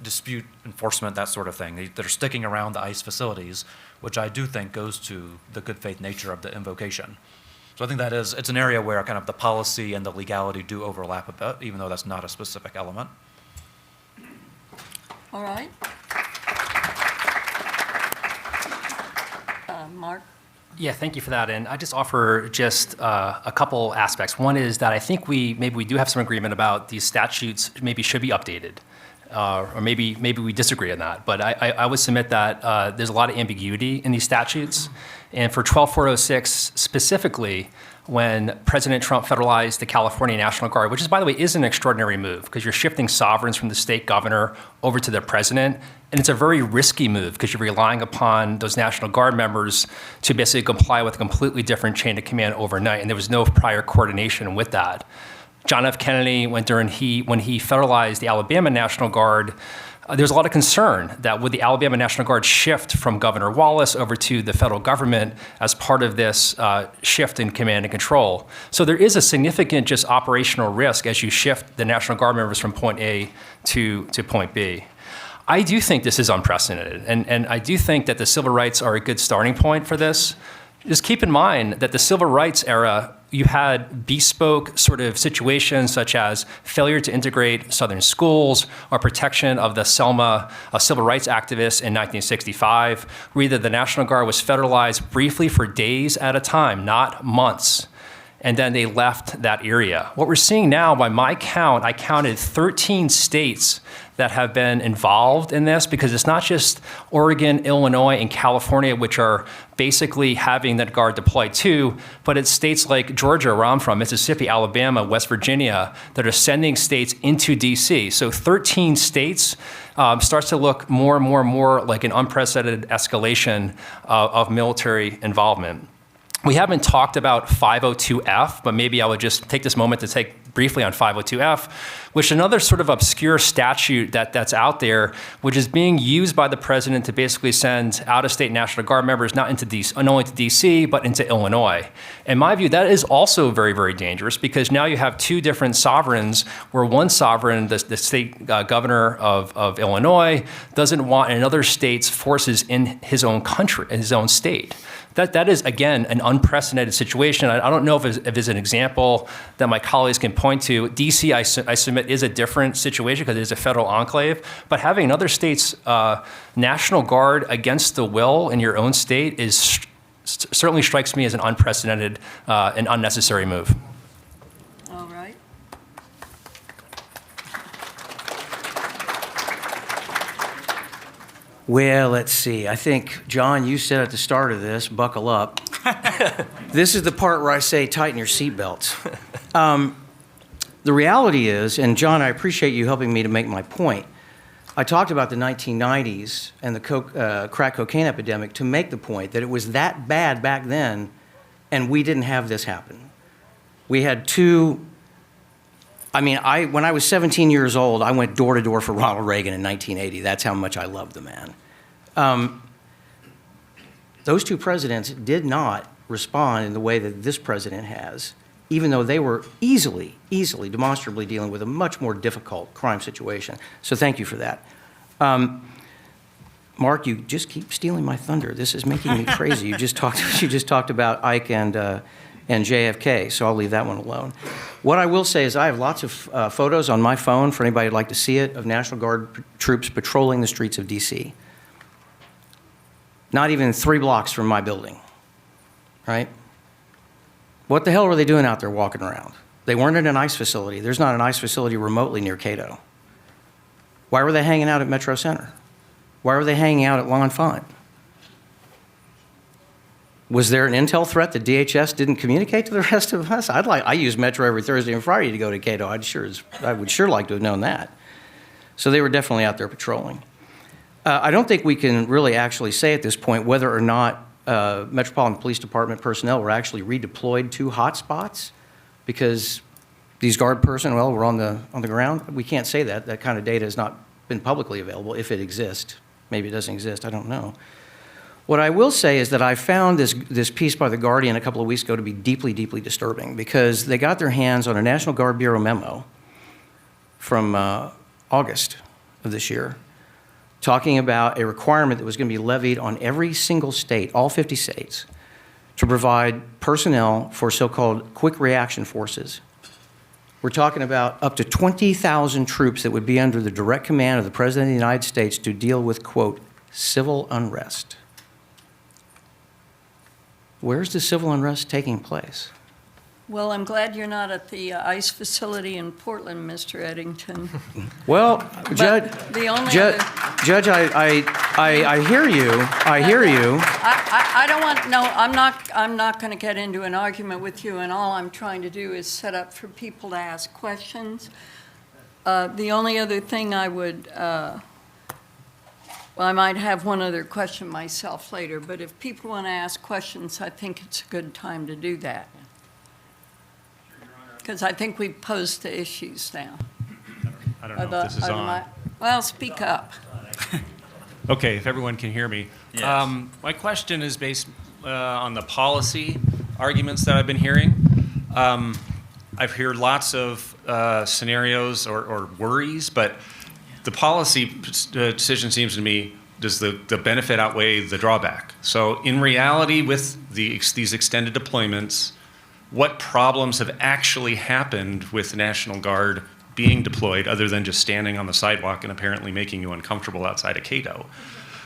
dispute enforcement, that sort of thing. They're sticking around the ICE facilities, which I do think goes to the good faith nature of the invocation. So I think it's an area where kind of the policy and the legality do overlap a bit, even though that's not a specific element. All right. Mark? Yeah, thank you for that. And I just offer just a couple aspects. One is that I think we do have some agreement about these statutes maybe should be updated. Or maybe we disagree on that. But I would submit that there's a lot of ambiguity in these statutes. And for 12406 specifically, when President Trump federalized the California National Guard, which is, by the way, is an extraordinary move because you're shifting sovereigns from the state governor over to the president. And it's a very risky move because you're relying upon those National Guard members to basically comply with a completely different chain of command overnight. And there was no prior coordination with that. John F. Kennedy, when he federalized the Alabama National Guard, there was a lot of concern that would the Alabama National Guard shift from Governor Wallace over to the federal government as part of this shift in command and control. So there is a significant just operational risk as you shift the National Guard members from point A to point B. I do think this is unprecedented, and I do think that the civil rights are a good starting point for this. Just keep in mind that the civil rights era, you had bespoke sort of situations such as failure to integrate Southern schools or protection of the Selma civil rights activists in 1965, where either the National Guard was federalized briefly for days at a time, not months, and then they left that area. What we're seeing now, by my count, I counted 13 states that have been involved in this, because it's not just Oregon, Illinois, and California, which are basically having that Guard deployed too, but it's states like Georgia, where I'm from, Mississippi, Alabama, West Virginia, that are sending states into DC. So 13 states starts to look more and more like an unprecedented escalation of military involvement. We haven't talked about 502F, but maybe I would just take this moment to take briefly on 502F, which is another sort of obscure statute that's out there, which is being used by the president to basically send out-of-state National Guard members not only to DC, but into Illinois. In my view, that is also very, very dangerous, because now you have two different sovereigns, where one sovereign, the state governor of Illinois, doesn't want another state's forces in his own country, in his own state. That is, again, an unprecedented situation. I don't know if there's an example that my colleagues can point to. DC, I submit, is a different situation because it is a federal enclave. But having another state's National Guard against the will in your own state certainly strikes me as an unprecedented and unnecessary move. All right. Well, let's see. I think, John, you said at the start of this, buckle up. This is the part where I say tighten your seatbelts. The reality is, and John, I appreciate you helping me to make my point. I talked about the 1990s and the crack cocaine epidemic to make the point that it was that bad back then, and we didn't have this happen. We had two. I mean, when I was 17 years old, I went door to door for Ronald Reagan in 1980. That's how much I loved the man. Those two presidents did not respond in the way that this president has, even though they were easily, demonstrably dealing with a much more difficult crime situation. So thank you for that. Mark, you just keep stealing my thunder. This is making me crazy. You just talked about Ike and JFK, so I'll leave that one alone. What I will say is I have lots of photos on my phone for anybody who'd like to see it of National Guard troops patrolling the streets of DC. Not even 3 blocks from my building, right? What the hell were they doing out there walking around? They weren't in an ICE facility. There's not an ICE facility remotely near Cato. Why were they hanging out at Metro Center? Why were they hanging out at L'Enfant? Was there an intel threat that DHS didn't communicate to the rest of us? I use Metro every Thursday and Friday to go to Cato. I would sure like to have known that. So they were definitely out there patrolling. I don't think we can really actually say at this point whether or not Metropolitan Police Department personnel were actually redeployed to hotspots because these Guard personnel were on the ground. We can't say that. That kind of data has not been publicly available, if it exists. Maybe it doesn't exist. I don't know. What I will say is that I found this piece by The Guardian a couple of weeks ago to be deeply, deeply disturbing, because they got their hands on a National Guard Bureau memo from August of this year, talking about a requirement that was going to be levied on every single state, all 50 states, to provide personnel for so-called quick reaction forces. We're talking about up to 20,000 troops that would be under the direct command of the President of the United States to deal with, quote, civil unrest. Where's the civil unrest taking place? Well, I'm glad you're not at the ICE facility in Portland, Mr. Eddington. Well, Judge, the only Judge, I hear you. I hear you. I don't want, no, I'm not going to get into an argument with you, and all I'm trying to do is set up for people to ask questions. The only other thing I would, well, I might have one other question myself later, but if people want to ask questions, I think it's a good time to do that. Because I think we've posed the issues now. I don't know if this is on. Well, speak up. Okay, if everyone can hear me. Yes. My question is based on the policy arguments that I've been hearing. I've heard lots of scenarios or worries, but the policy decision seems to me, does the benefit outweigh the drawback? So in reality, with these extended deployments, what problems have actually happened with National Guard being deployed other than just standing on the sidewalk and apparently making you uncomfortable outside of Cato,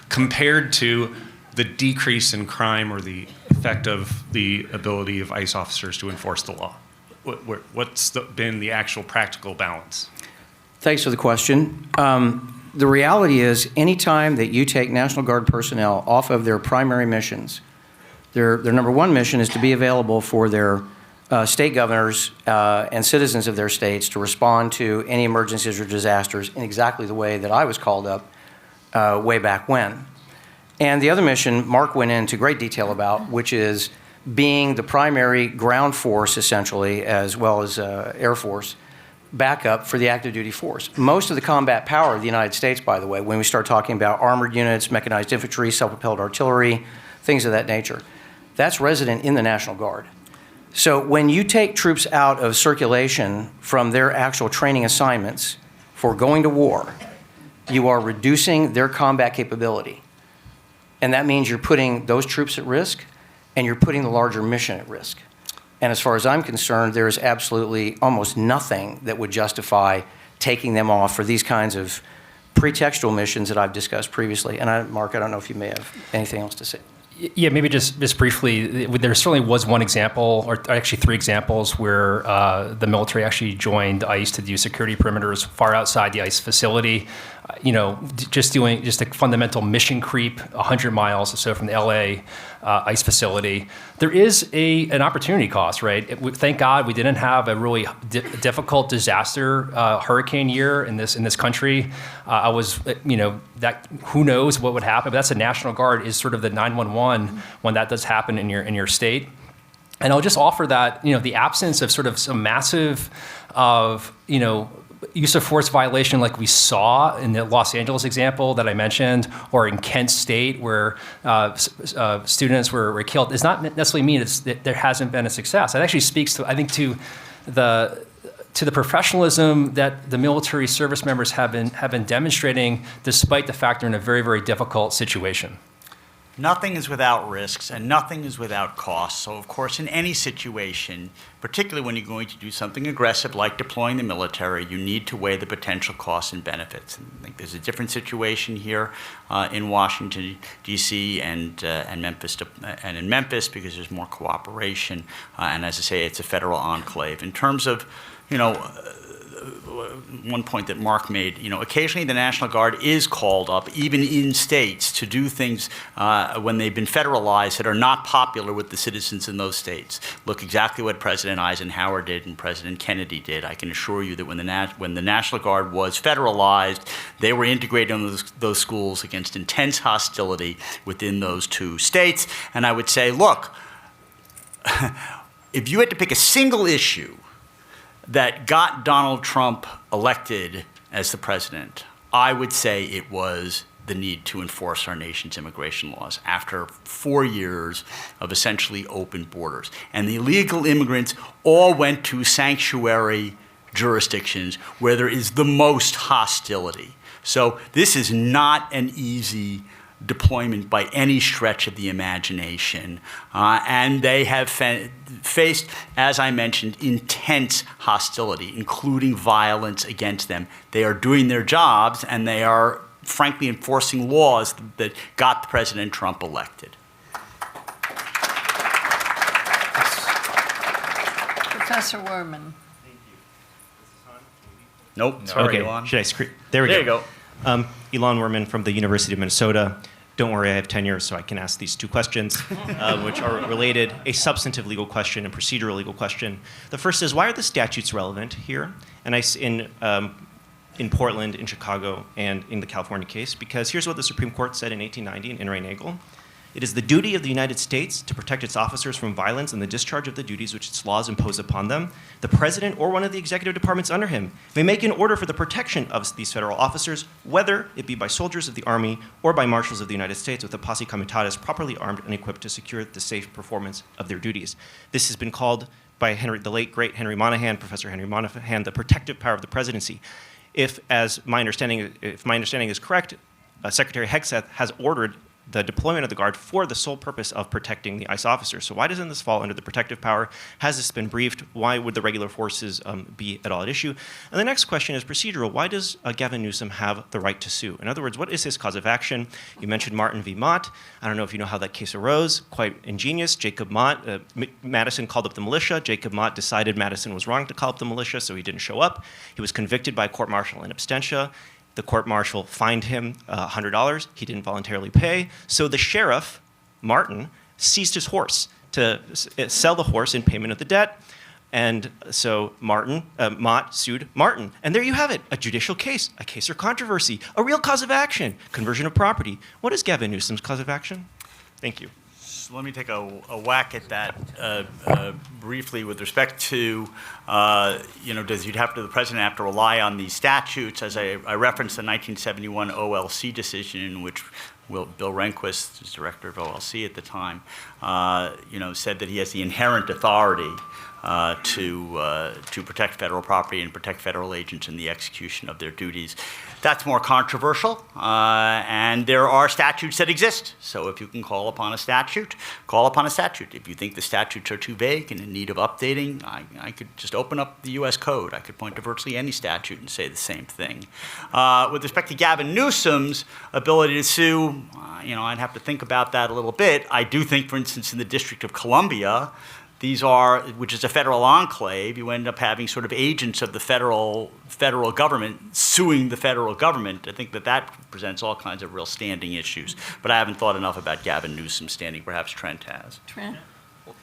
compared to the decrease in crime or the effect of the ability of ICE officers to enforce the law? What's been the actual practical balance? Thanks for the question. The reality is, anytime that you take National Guard personnel off of their primary missions, their number one mission is to be available for their state governors and citizens of their states to respond to any emergencies or disasters in exactly the way that I was called up way back when. And the other mission Mark went into great detail about, which is being the primary ground force, essentially, as well as Air Force, backup for the active duty force. Most of the combat power of the United States, by the way, when we start talking about armored units, mechanized infantry, self-propelled artillery, things of that nature, that's resident in the National Guard. So when you take troops out of circulation from their actual training assignments for going to war, you are reducing their combat capability. And that means you're putting those troops at risk, and you're putting the larger mission at risk. And as far as I'm concerned, there is absolutely almost nothing that would justify taking them off for these kinds of pretextual missions that I've discussed previously. And Mark, I don't know if you may have anything else to say. Yeah, maybe just briefly, there certainly was one example, or actually three examples, where the military actually joined ICE to do security perimeters far outside the ICE facility. Just a fundamental mission creep 100 miles or so from the LA ICE facility. There is an opportunity cost, right? Thank God we didn't have a really difficult disaster hurricane year in this country. Who knows what would happen? But that's the National Guard is sort of the 911 when that does happen in your state. And I'll just offer that the absence of sort of some massive use of force violation like we saw in the Los Angeles example that I mentioned, or in Kent State where students were killed, does not necessarily mean that there hasn't been a success. It actually speaks to, I think, to the professionalism that the military service members have been demonstrating, despite the fact they're in a very, very difficult situation. Nothing is without risks, and nothing is without costs. So, of course, in any situation, particularly when you're going to do something aggressive like deploying the military, you need to weigh the potential costs and benefits. And I think there's a different situation here in Washington, D.C. and Memphis, and in Memphis, because there's more cooperation. And as I say, it's a federal enclave. In terms of, one point that Mark made, occasionally the National Guard is called up, even in states, to do things when they've been federalized that are not popular with the citizens in those states. Look exactly what President Eisenhower did and President Kennedy did. I can assure you that when the National Guard was federalized, they were integrated in those schools against intense hostility within those two states. And I would say, look, if you had to pick a single issue that got Donald Trump elected as the president, I would say it was the need to enforce our nation's immigration laws after 4 years of essentially open borders. And the illegal immigrants all went to sanctuary jurisdictions where there is the most hostility. So this is not an easy deployment by any stretch of the imagination. And they have faced, as I mentioned, intense hostility, including violence against them. They are doing their jobs, and they are, frankly, enforcing laws that got President Trump elected. Professor Werman. Nope. Sorry, Okay, Elon. should I screen? There There we you go. Elon Werman from the University of Minnesota. Don't worry, I have tenure, so I can ask these two questions, which are related, a substantive legal question and procedural legal question. The first is, why are the statutes relevant here? And in Portland, in Chicago, and in the California case, because here's what the Supreme Court said in 1890 in In re Nagel. It is the duty of the United States to protect its officers from violence and the discharge of the duties which its laws impose upon them. The president or one of the executive departments under him may make an order for the protection of these federal officers, whether it be by soldiers of the Army or by marshals of the United States with a posse comitatus properly armed and equipped to secure the safe performance of their duties. This has been called by the late, great Henry Monahan, Professor Henry Monahan, the protective power of the presidency. If my understanding is correct, Secretary Hegseth has ordered the deployment of the Guard for the sole purpose of protecting the ICE officers. So why doesn't this fall under the protective power? Has this been briefed? Why would the regular forces be at all at issue? And the next question is procedural. Why does Gavin Newsom have the right to sue? In other words, what is his cause of action? You mentioned Martin v. Mott. I don't know if you know how that case arose. Quite ingenious. Jacob Mott, Madison called up the militia. Jacob Mott decided Madison was wrong to call up the militia, so he didn't show up. He was convicted by court-martial in absentia. The court-martial fined him $100. He didn't voluntarily pay. So the sheriff, Martin, seized his horse to sell the horse in payment of the debt. And so Mott sued Martin. And there you have it, a judicial case, a case or controversy, a real cause of action, conversion of property. What is Gavin Newsom's cause of action? Thank you. So let me take a whack at that briefly with respect to, does the president have to rely on these statutes? As I referenced the 1971 OLC decision in which Bill Rehnquist, who's director of OLC at the time, said that he has the inherent authority to protect federal property and protect federal agents in the execution of their duties. That's more controversial, and there are statutes that exist. So if you can call upon a statute, call upon a statute. If you think the statutes are too vague and in need of updating, I could just open up the U.S. Code. I could point to virtually any statute and say the same thing. With respect to Gavin Newsom's ability to sue, I'd have to think about that a little bit. I do think, for instance, in the District of Columbia, which is a federal enclave, you end up having sort of agents of the federal government suing the federal government. I think that presents all kinds of real standing issues. But I haven't thought enough about Gavin Newsom's standing. Perhaps Trent has. Trent?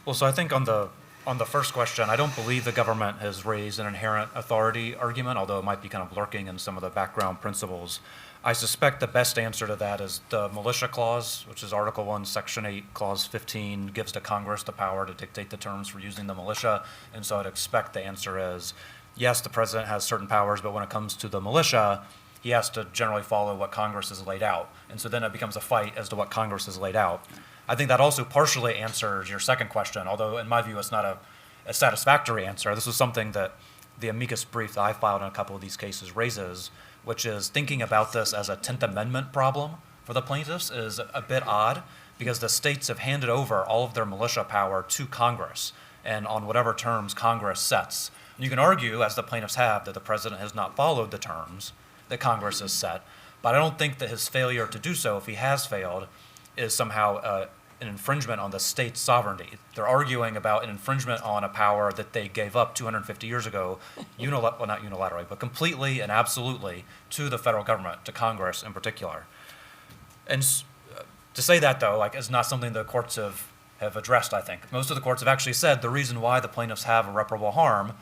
Well, so I think on the first question, I don't believe the government has raised an inherent authority argument, although it might be kind of lurking in some of the background principles. I suspect the best answer to that is the militia clause, which is Article 1, Section 8, Clause 15, gives to Congress the power to dictate the terms for using the militia. And so I'd expect the answer is, yes, the president has certain powers, but when it comes to the militia, he has to generally follow what Congress has laid out. And so then it becomes a fight as to what Congress has laid out. I think that also partially answers your second question, although in my view it's not a satisfactory answer. This was something that the amicus brief that I filed in a couple of these cases raises, which is thinking about this as a 10th Amendment problem for the plaintiffs is a bit odd because the states have handed over all of their militia power to Congress and on whatever terms Congress sets. And you can argue, as the plaintiffs have, that the president has not followed the terms that Congress has set, but I don't think that his failure to do so, if he has failed, is somehow an infringement on the state's sovereignty. They're arguing about an infringement on a power that they gave up 250 years ago, not unilaterally, but completely and absolutely to the federal government, to Congress in particular. And to say that, though, is not something the courts have addressed, I think. Most of the courts have actually said the reason why the plaintiffs have irreparable harm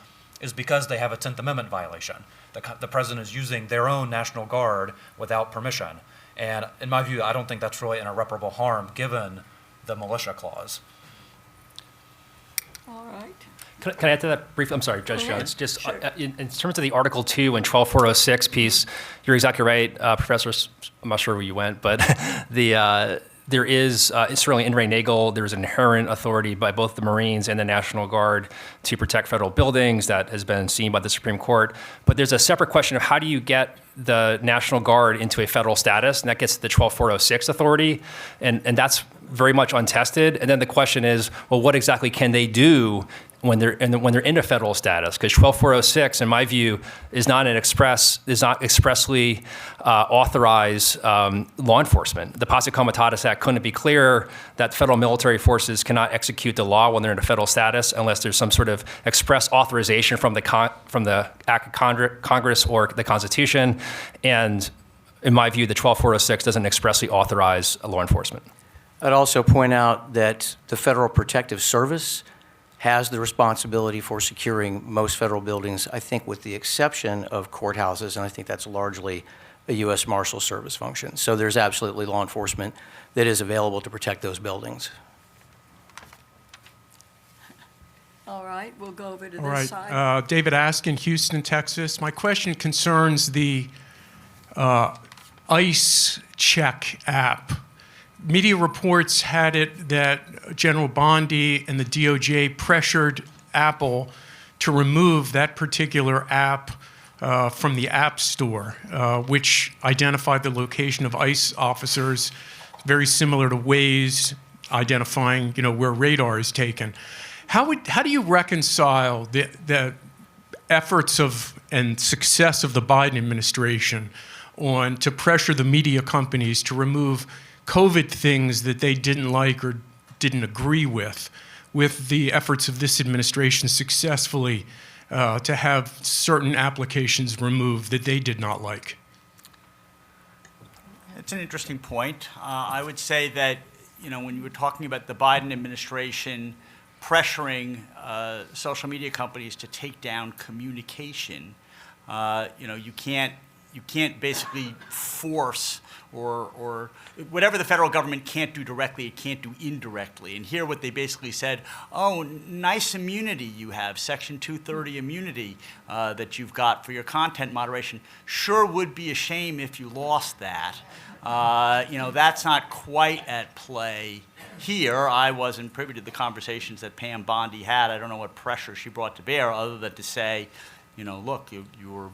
is because they have a 10th Amendment violation. The president is using their own National Guard without permission. And in my view, I don't think that's really an irreparable harm given the militia clause. All right. Can I add to that briefly? I'm sorry, Judge Jones. Just Sure. in terms of the Article 2 and 12406 piece, you're exactly right, Professor. I'm not sure where you went, but there is certainly in Ray Nagel, there's inherent authority by both the Marines and the National Guard to protect federal buildings. That has been seen by the Supreme Court. But there's a separate question of how do you get the National Guard into a federal status, and that gets the 12406 authority, and that's very much untested. And then the question is, well, what exactly can they do when they're in a federal status? Because 12406, in my view, is not expressly authorized law enforcement. The Posse Comitatus Act couldn't be clearer that federal military forces cannot execute the law when they're in a federal status unless there's some sort of express authorization from the Act of Congress or the Constitution. And in my view, the 12406 doesn't expressly authorize law enforcement. I'd also point out that the Federal Protective Service has the responsibility for securing most federal buildings, I think with the exception of courthouses, and I think that's largely a U.S. Marshal Service function. So there's absolutely law enforcement that is available to protect those buildings. All right, we'll go over to All this right, side. David Askin, Houston, Texas. My question concerns the ICE Check app. Media reports had it that General Bondi and the DOJ pressured Apple to remove that particular app from the App Store, which identified the location of ICE officers very similar to Waze identifying, where radar is taken. How do you reconcile the efforts and success of the Biden administration to pressure the media companies to remove COVID things that they didn't like or didn't agree with the efforts of this administration successfully to have certain applications removed that they did not like? It's an interesting point. I would say that, when you were talking about the Biden administration pressuring social media companies to take down communication, you can't basically force or whatever the federal government can't do directly, it can't do indirectly. And here what they basically said, oh, nice immunity you have, Section 230 immunity that you've got for your content moderation. Sure would be a shame if you lost that. That's not quite at play here. I wasn't privy to the conversations that Pam Bondi had. I don't know what pressure she brought to bear other than to say, look, you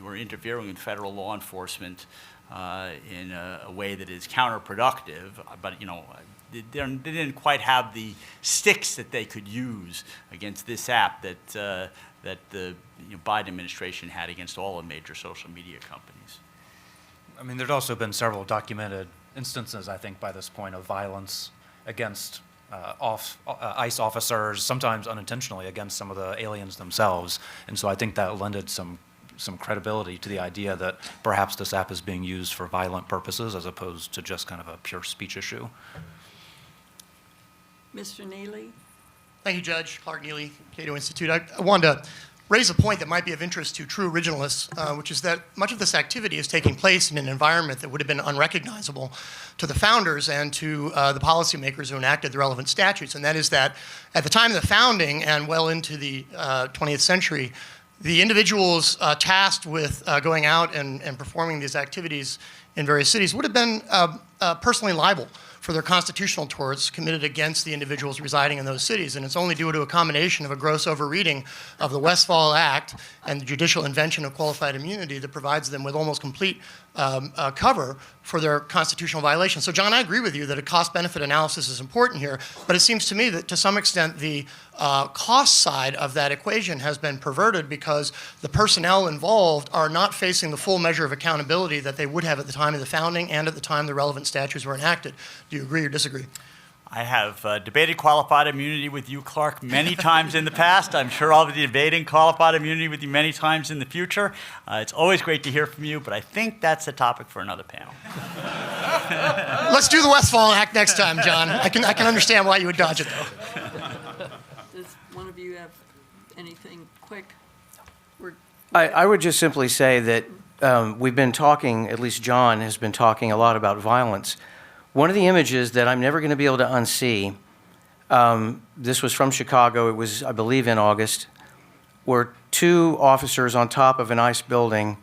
were interfering with federal law enforcement in a way that is counterproductive, but they didn't quite have the sticks that they could use against this app that the Biden administration had against all the major social media companies. I mean, there's also been several documented instances, I think, by this point, of violence against ICE officers, sometimes unintentionally against some of the aliens themselves. And so I think that lended some credibility to the idea that perhaps this app is being used for violent purposes as opposed to just kind of a pure speech issue. Mr. Neely? Thank you, Judge. Clark Neely, Cato Institute. I wanted to raise a point that might be of interest to true originalists, which is that much of this activity is taking place in an environment that would have been unrecognizable to the founders and to the policymakers who enacted the relevant statutes. And that is that at the time of the founding and well into the 20th century, the individuals tasked with going out and performing these activities in various cities would have been personally liable for their constitutional torts committed against the individuals residing in those cities. And it's only due to a combination of a gross overreading of the Westfall Act and the judicial invention of qualified immunity that provides them with almost complete cover for their constitutional violations. So, John, I agree with you that a cost-benefit analysis is important here, but it seems to me that to some extent the cost side of that equation has been perverted because the personnel involved are not facing the full measure of accountability that they would have at the time of the founding and at the time the relevant statutes were enacted. Do you agree or disagree? I have debated qualified immunity with you, Clark, many times in the past. I'm sure I'll be debating qualified immunity with you many times in the future. It's always great to hear from you, but I think that's a topic for another panel. Let's do the Westfall Act next time, John. I can understand why you would dodge it, though. Does one of you have anything quick? I would just simply say that we've been talking, at least John has been talking a lot about violence. One of the images that I'm never going to be able to unsee, this was from Chicago, it was, I believe, in August, were two officers on top of an ICE building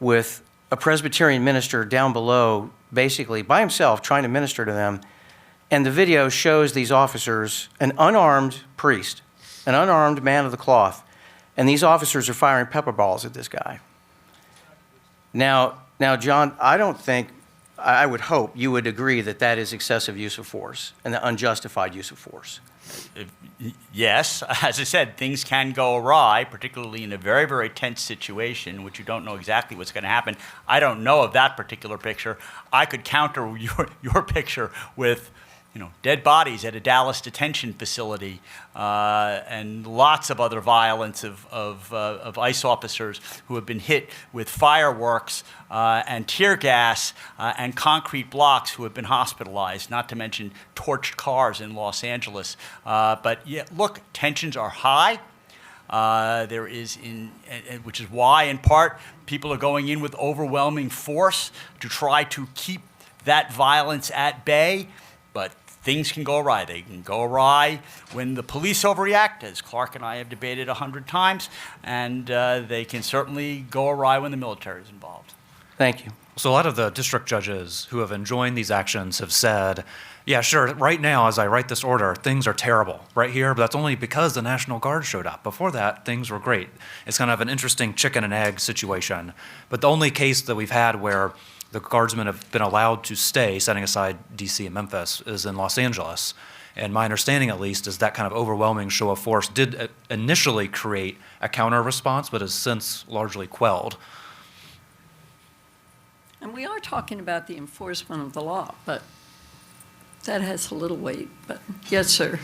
with a Presbyterian minister down below, basically by himself, trying to minister to them. And the video shows these officers, an unarmed priest, an unarmed man of the cloth, and these officers are firing pepper balls at this guy. Now, John, I would hope you would agree that that is excessive use of force and the unjustified use of force. Yes, as I said, things can go awry, particularly in a very, very tense situation, which you don't know exactly what's going to happen. I don't know of that particular picture. I could counter your picture with, dead bodies at a Dallas detention facility and lots of other violence of ICE officers who have been hit with fireworks and tear gas and concrete blocks who have been hospitalized, not to mention torched cars in Los Angeles. But yeah, look, tensions are high. There is, which is why, in part, people are going in with overwhelming force to try to keep that violence at bay. But things can go awry. They can go awry when the police overreact, as Clark and I have debated 100 times, and they can certainly go awry when the military is involved. Thank you. So a lot of the district judges who have enjoined these actions have said, yeah, sure, right now as I write this order, things are terrible right here, but that's only because the National Guard showed up. Before that, things were great. It's kind of an interesting chicken and egg situation. But the only case that we've had where the guardsmen have been allowed to stay, setting aside DC and Memphis, is in Los Angeles. And my understanding, at least, is that kind of overwhelming show of force did initially create a counter response, but has since largely quelled. And we are talking about the enforcement of the law, but that has a little weight. But yes, sir.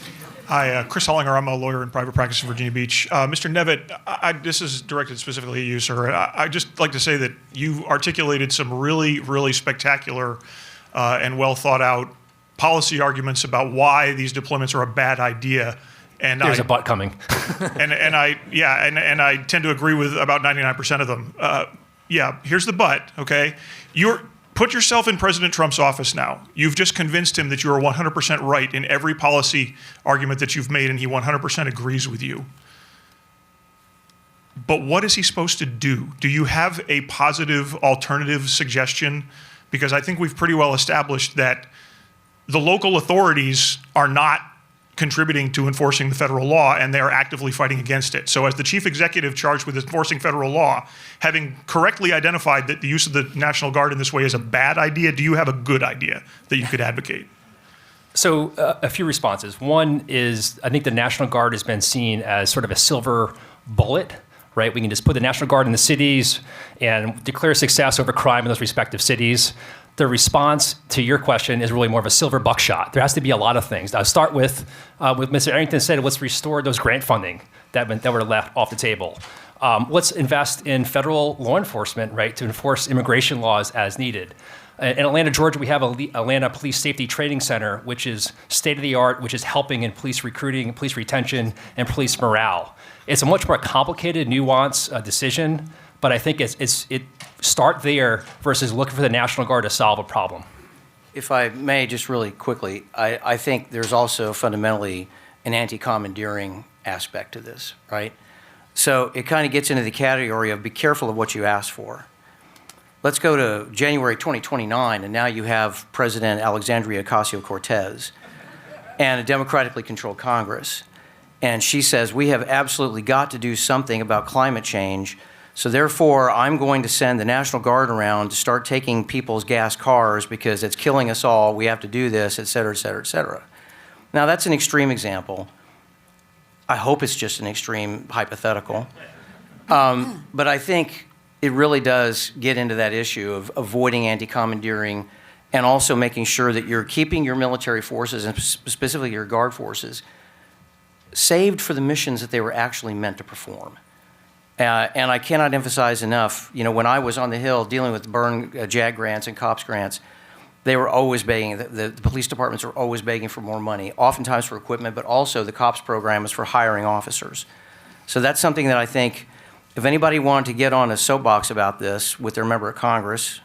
Hi, Chris Hollinger. I'm a lawyer in private practice in Virginia Beach. Mr. Nevitt, this is directed specifically at you, sir. I'd just like to say that you articulated some really, really spectacular and well thought out policy arguments about why these deployments are a bad idea. And There's a but coming. and I tend to agree with about 99% of them. Yeah, here's the but, okay? Put yourself in President Trump's office now. You've just convinced him that you are 100% right in every policy argument that you've made, and he 100% agrees with you. But what is he supposed to do? Do you have a positive alternative suggestion? Because I think we've pretty well established that the local authorities are not contributing to enforcing the federal law, and they are actively fighting against it. So as the chief executive charged with enforcing federal law, having correctly identified that the use of the National Guard in this way is a bad idea, do you have a good idea that you could advocate? So a few responses. One is, I think the National Guard has been seen as sort of a silver bullet, right? We can just put the National Guard in the cities and declare success over crime in those respective cities. The response to your question is really more of a silver buckshot. There has to be a lot of things. I'll start with Mr. Eddington said, let's restore those grant funding that were left off the table. Let's invest in federal law enforcement, right, to enforce immigration laws as needed. In Atlanta, Georgia, we have Atlanta Police Safety Training Center, which is state-of-the-art, which is helping in police recruiting, police retention, and police morale. It's a much more complicated, nuanced decision, but I think it start there versus looking for the National Guard to solve a problem. If I may, just really quickly, I think there's also fundamentally an anti-commandeering aspect to this, right? So it kind of gets into the category of be careful of what you ask for. Let's go to January 2029, and now you have President Alexandria Ocasio-Cortez and a democratically controlled Congress. And she says, we have absolutely got to do something about climate change. So therefore, I'm going to send the National Guard around to start taking people's gas cars because it's killing us all. We have to do this, et cetera, et cetera, et cetera. Now, that's an extreme example. I hope it's just an extreme hypothetical. But I think it really does get into that issue of avoiding anti-commandeering and also making sure that you're keeping your military forces, and specifically your Guard forces, saved for the missions that they were actually meant to perform. And I cannot emphasize enough, when I was on the Hill dealing with burn JAG grants and COPS grants, they were always begging, the police departments were always begging for more money, oftentimes for equipment, but also the COPS program is for hiring officers. So that's something that I think, if anybody wanted to get on a soapbox about this with their member of Congress,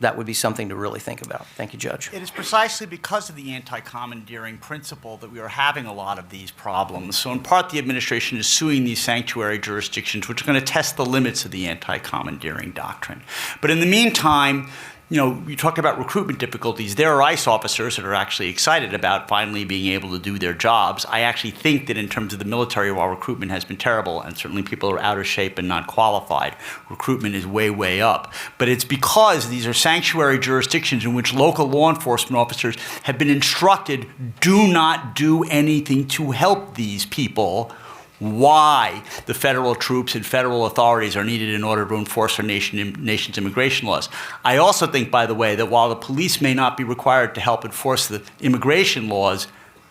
that would be something to really think about. Thank you, Judge. It is precisely because of the anti-commandeering principle that we are having a lot of these problems. So in part, the administration is suing these sanctuary jurisdictions, which are going to test the limits of the anti-commandeering doctrine. But in the meantime, you talk about recruitment difficulties. There are ICE officers that are actually excited about finally being able to do their jobs. I actually think that in terms of the military, while recruitment has been terrible, and certainly people are out of shape and not qualified, recruitment is way, way up. But it's because these are sanctuary jurisdictions in which local law enforcement officers have been instructed, do not do anything to help these people. Why the federal troops and federal authorities are needed in order to enforce our nation's immigration laws. I also think, by the way, that while the police may not be required to help enforce the immigration laws,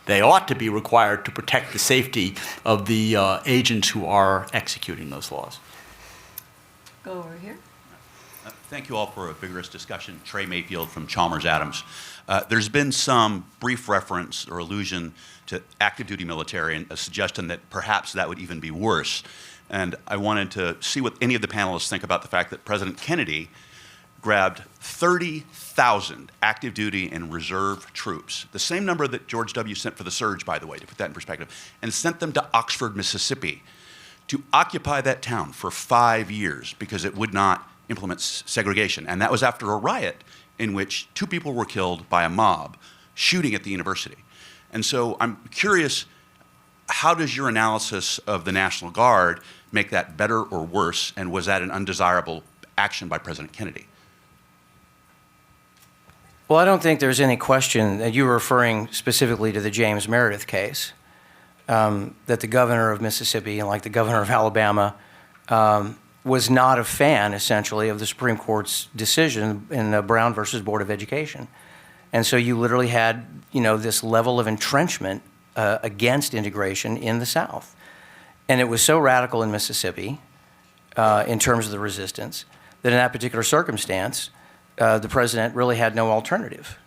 they ought to be required to protect the safety of the agents who are executing those laws. Go over here. Thank you all for a vigorous discussion. Trey Mayfield from Chalmers Adams. There's been some brief reference or allusion to active duty military and a suggestion that perhaps that would even be worse. And I wanted to see what any of the panelists think about the fact that President Kennedy grabbed 30,000 active duty and reserve troops, the same number that George W. sent for the surge, by the way, to put that in perspective, and sent them to Oxford, Mississippi to occupy that town for 5 years because it would not implement segregation. And that was after a riot in which 2 people were killed by a mob shooting at the university. And so I'm curious, how does your analysis of the National Guard make that better or worse? And was that an undesirable action by President Kennedy? Well, I don't think there's any question that you were referring specifically to the James Meredith case, that the governor of Mississippi and like the governor of Alabama was not a fan, essentially, of the Supreme Court's decision in Brown versus Board of Education. And so you literally had, this level of entrenchment against integration in the South. And it was so radical in Mississippi in terms of the resistance that in that particular circumstance, the president really had no alternative.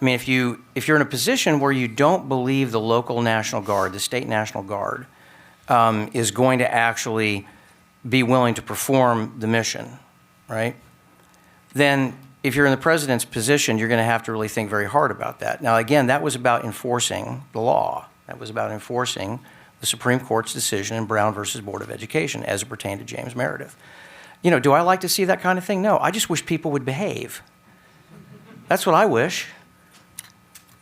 I mean, if you're in a position where you don't believe the local National Guard, the state National Guard, is going to actually be willing to perform the mission, right? Then if you're in the president's position, you're going to have to really think very hard about that. Now, again, that was about enforcing the law. That was about enforcing the Supreme Court's decision in Brown versus Board of Education as it pertained to James Meredith. Do I like to see that kind of thing? No, I just wish people would behave. That's what I wish.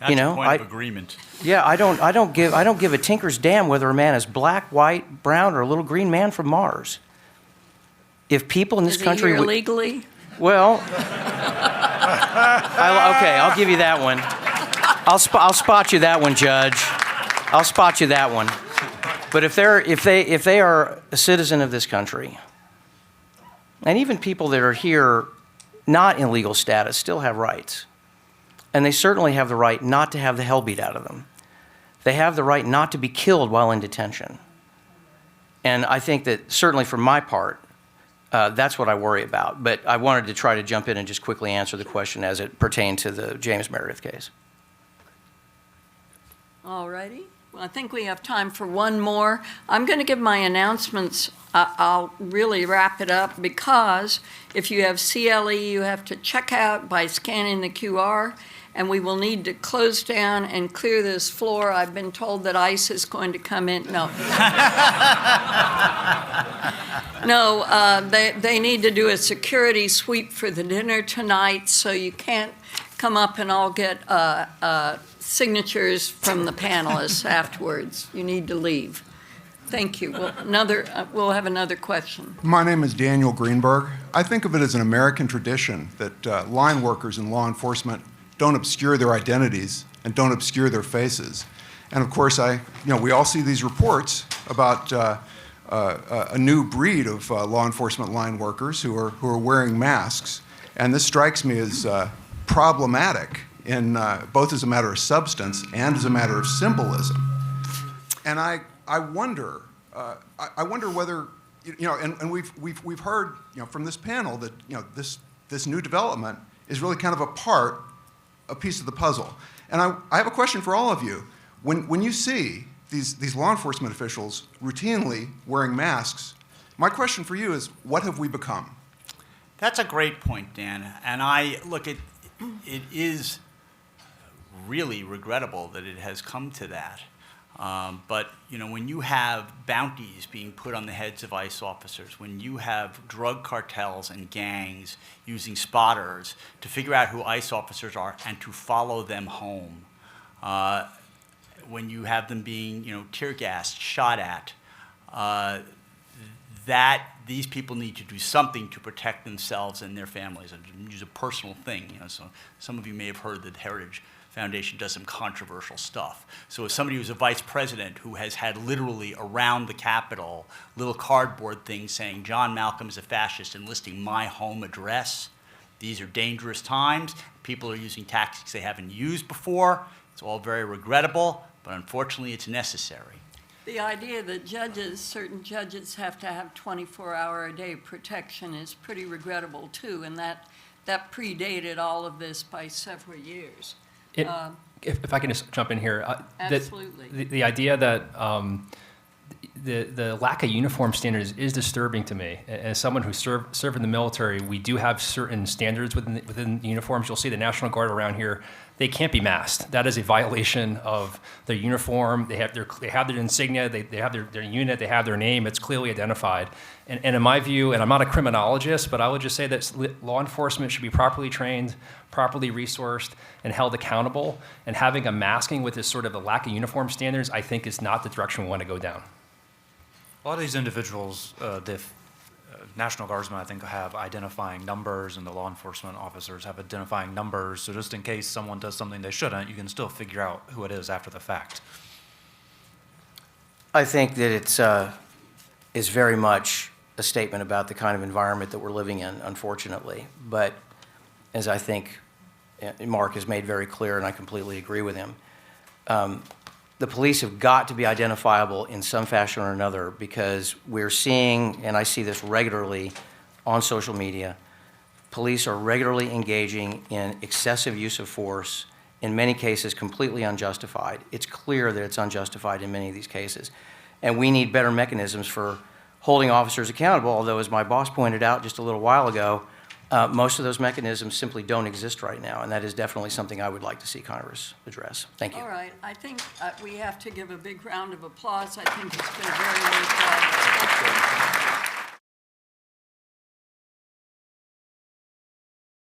That's a point of agreement. Yeah, I don't give a tinker's damn whether a man is black, white, brown, or a little green man from Mars. If people in this country Is he here legally? Well, okay, I'll give you that one. I'll spot you that one, Judge. I'll spot you that one. But if they are a citizen of this country, and even people that are here not in legal status still have rights, and they certainly have the right not to have the hell beat out of them. They have the right not to be killed while in detention. And I think that certainly for my part, that's what I worry about. But I wanted to try to jump in and just quickly answer the question as it pertained to the James Meredith case. All righty. Well, I think we have time for one more. I'm going to give my announcements. I'll really wrap it up because if you have CLE, you have to check out by scanning the QR, and we will need to close down and clear this floor. I've been told that ICE is going to come in. No. No, they need to do a security sweep for the dinner tonight, so you can't come up and all get signatures from the panelists afterwards. You need to leave. Thank you. We'll have another question. My name is Daniel Greenberg. I think of it as an American tradition that line workers in law enforcement don't obscure their identities and don't obscure their faces. And of course, we all see these reports about a new breed of law enforcement line workers who are wearing masks. And this strikes me as problematic in both as a matter of substance and as a matter of symbolism. And I wonder whether, and we've heard, from this panel that, this new development is really kind of a piece of the puzzle. And I have a question for all of you. When you see these law enforcement officials routinely wearing masks, my question for you is, what have we become? That's a great point, Dan. And it is really regrettable that it has come to that. But when you have bounties being put on the heads of ICE officers, when you have drug cartels and gangs using spotters to figure out who ICE officers are and to follow them home, when you have them being tear gassed, shot at, that these people need to do something to protect themselves and their families. And use a personal thing. So some of you may have heard that the Heritage Foundation does some controversial stuff. So if somebody who's a vice president who has had literally around the Capitol little cardboard things saying John Malcolm is a fascist and listing my home address, these are dangerous times. People are using tactics they haven't used before. It's all very regrettable, but unfortunately it's necessary. The idea that certain judges have to have 24-hour-a-day protection is pretty regrettable too, and that predated all of this by several years. If I can just jump in here. Absolutely. The idea that the lack of uniform standards is disturbing to me. As someone who served in the military, we do have certain standards within the uniforms. You'll see the National Guard around here. They can't be masked. That is a violation of their uniform. They have their insignia. They have their unit. They have their name. It's clearly identified. And in my view, and I'm not a criminologist, but I would just say that law enforcement should be properly trained, properly resourced, and held accountable. And having a masking with this sort of a lack of uniform standards, I think, is not the direction we want to go down. A lot of these individuals, National Guardsmen, I think, have identifying numbers, and the law enforcement officers have identifying numbers. So just in case someone does something they shouldn't, you can still figure out who it is after the fact. I think that it's very much a statement about the kind of environment that we're living in, unfortunately. But as I think Mark has made very clear, and I completely agree with him, the police have got to be identifiable in some fashion or another, because we're seeing, and I see this regularly on social media, police are regularly engaging in excessive use of force, in many cases completely unjustified. It's clear that it's unjustified in many of these cases. And we need better mechanisms for holding officers accountable, although, as my boss pointed out just a little while ago, most of those mechanisms simply don't exist right now, and that is definitely something I would like to see Congress address. Thank you. All right. I think we have to give a big round of applause. I think it's been very worthwhile discussion.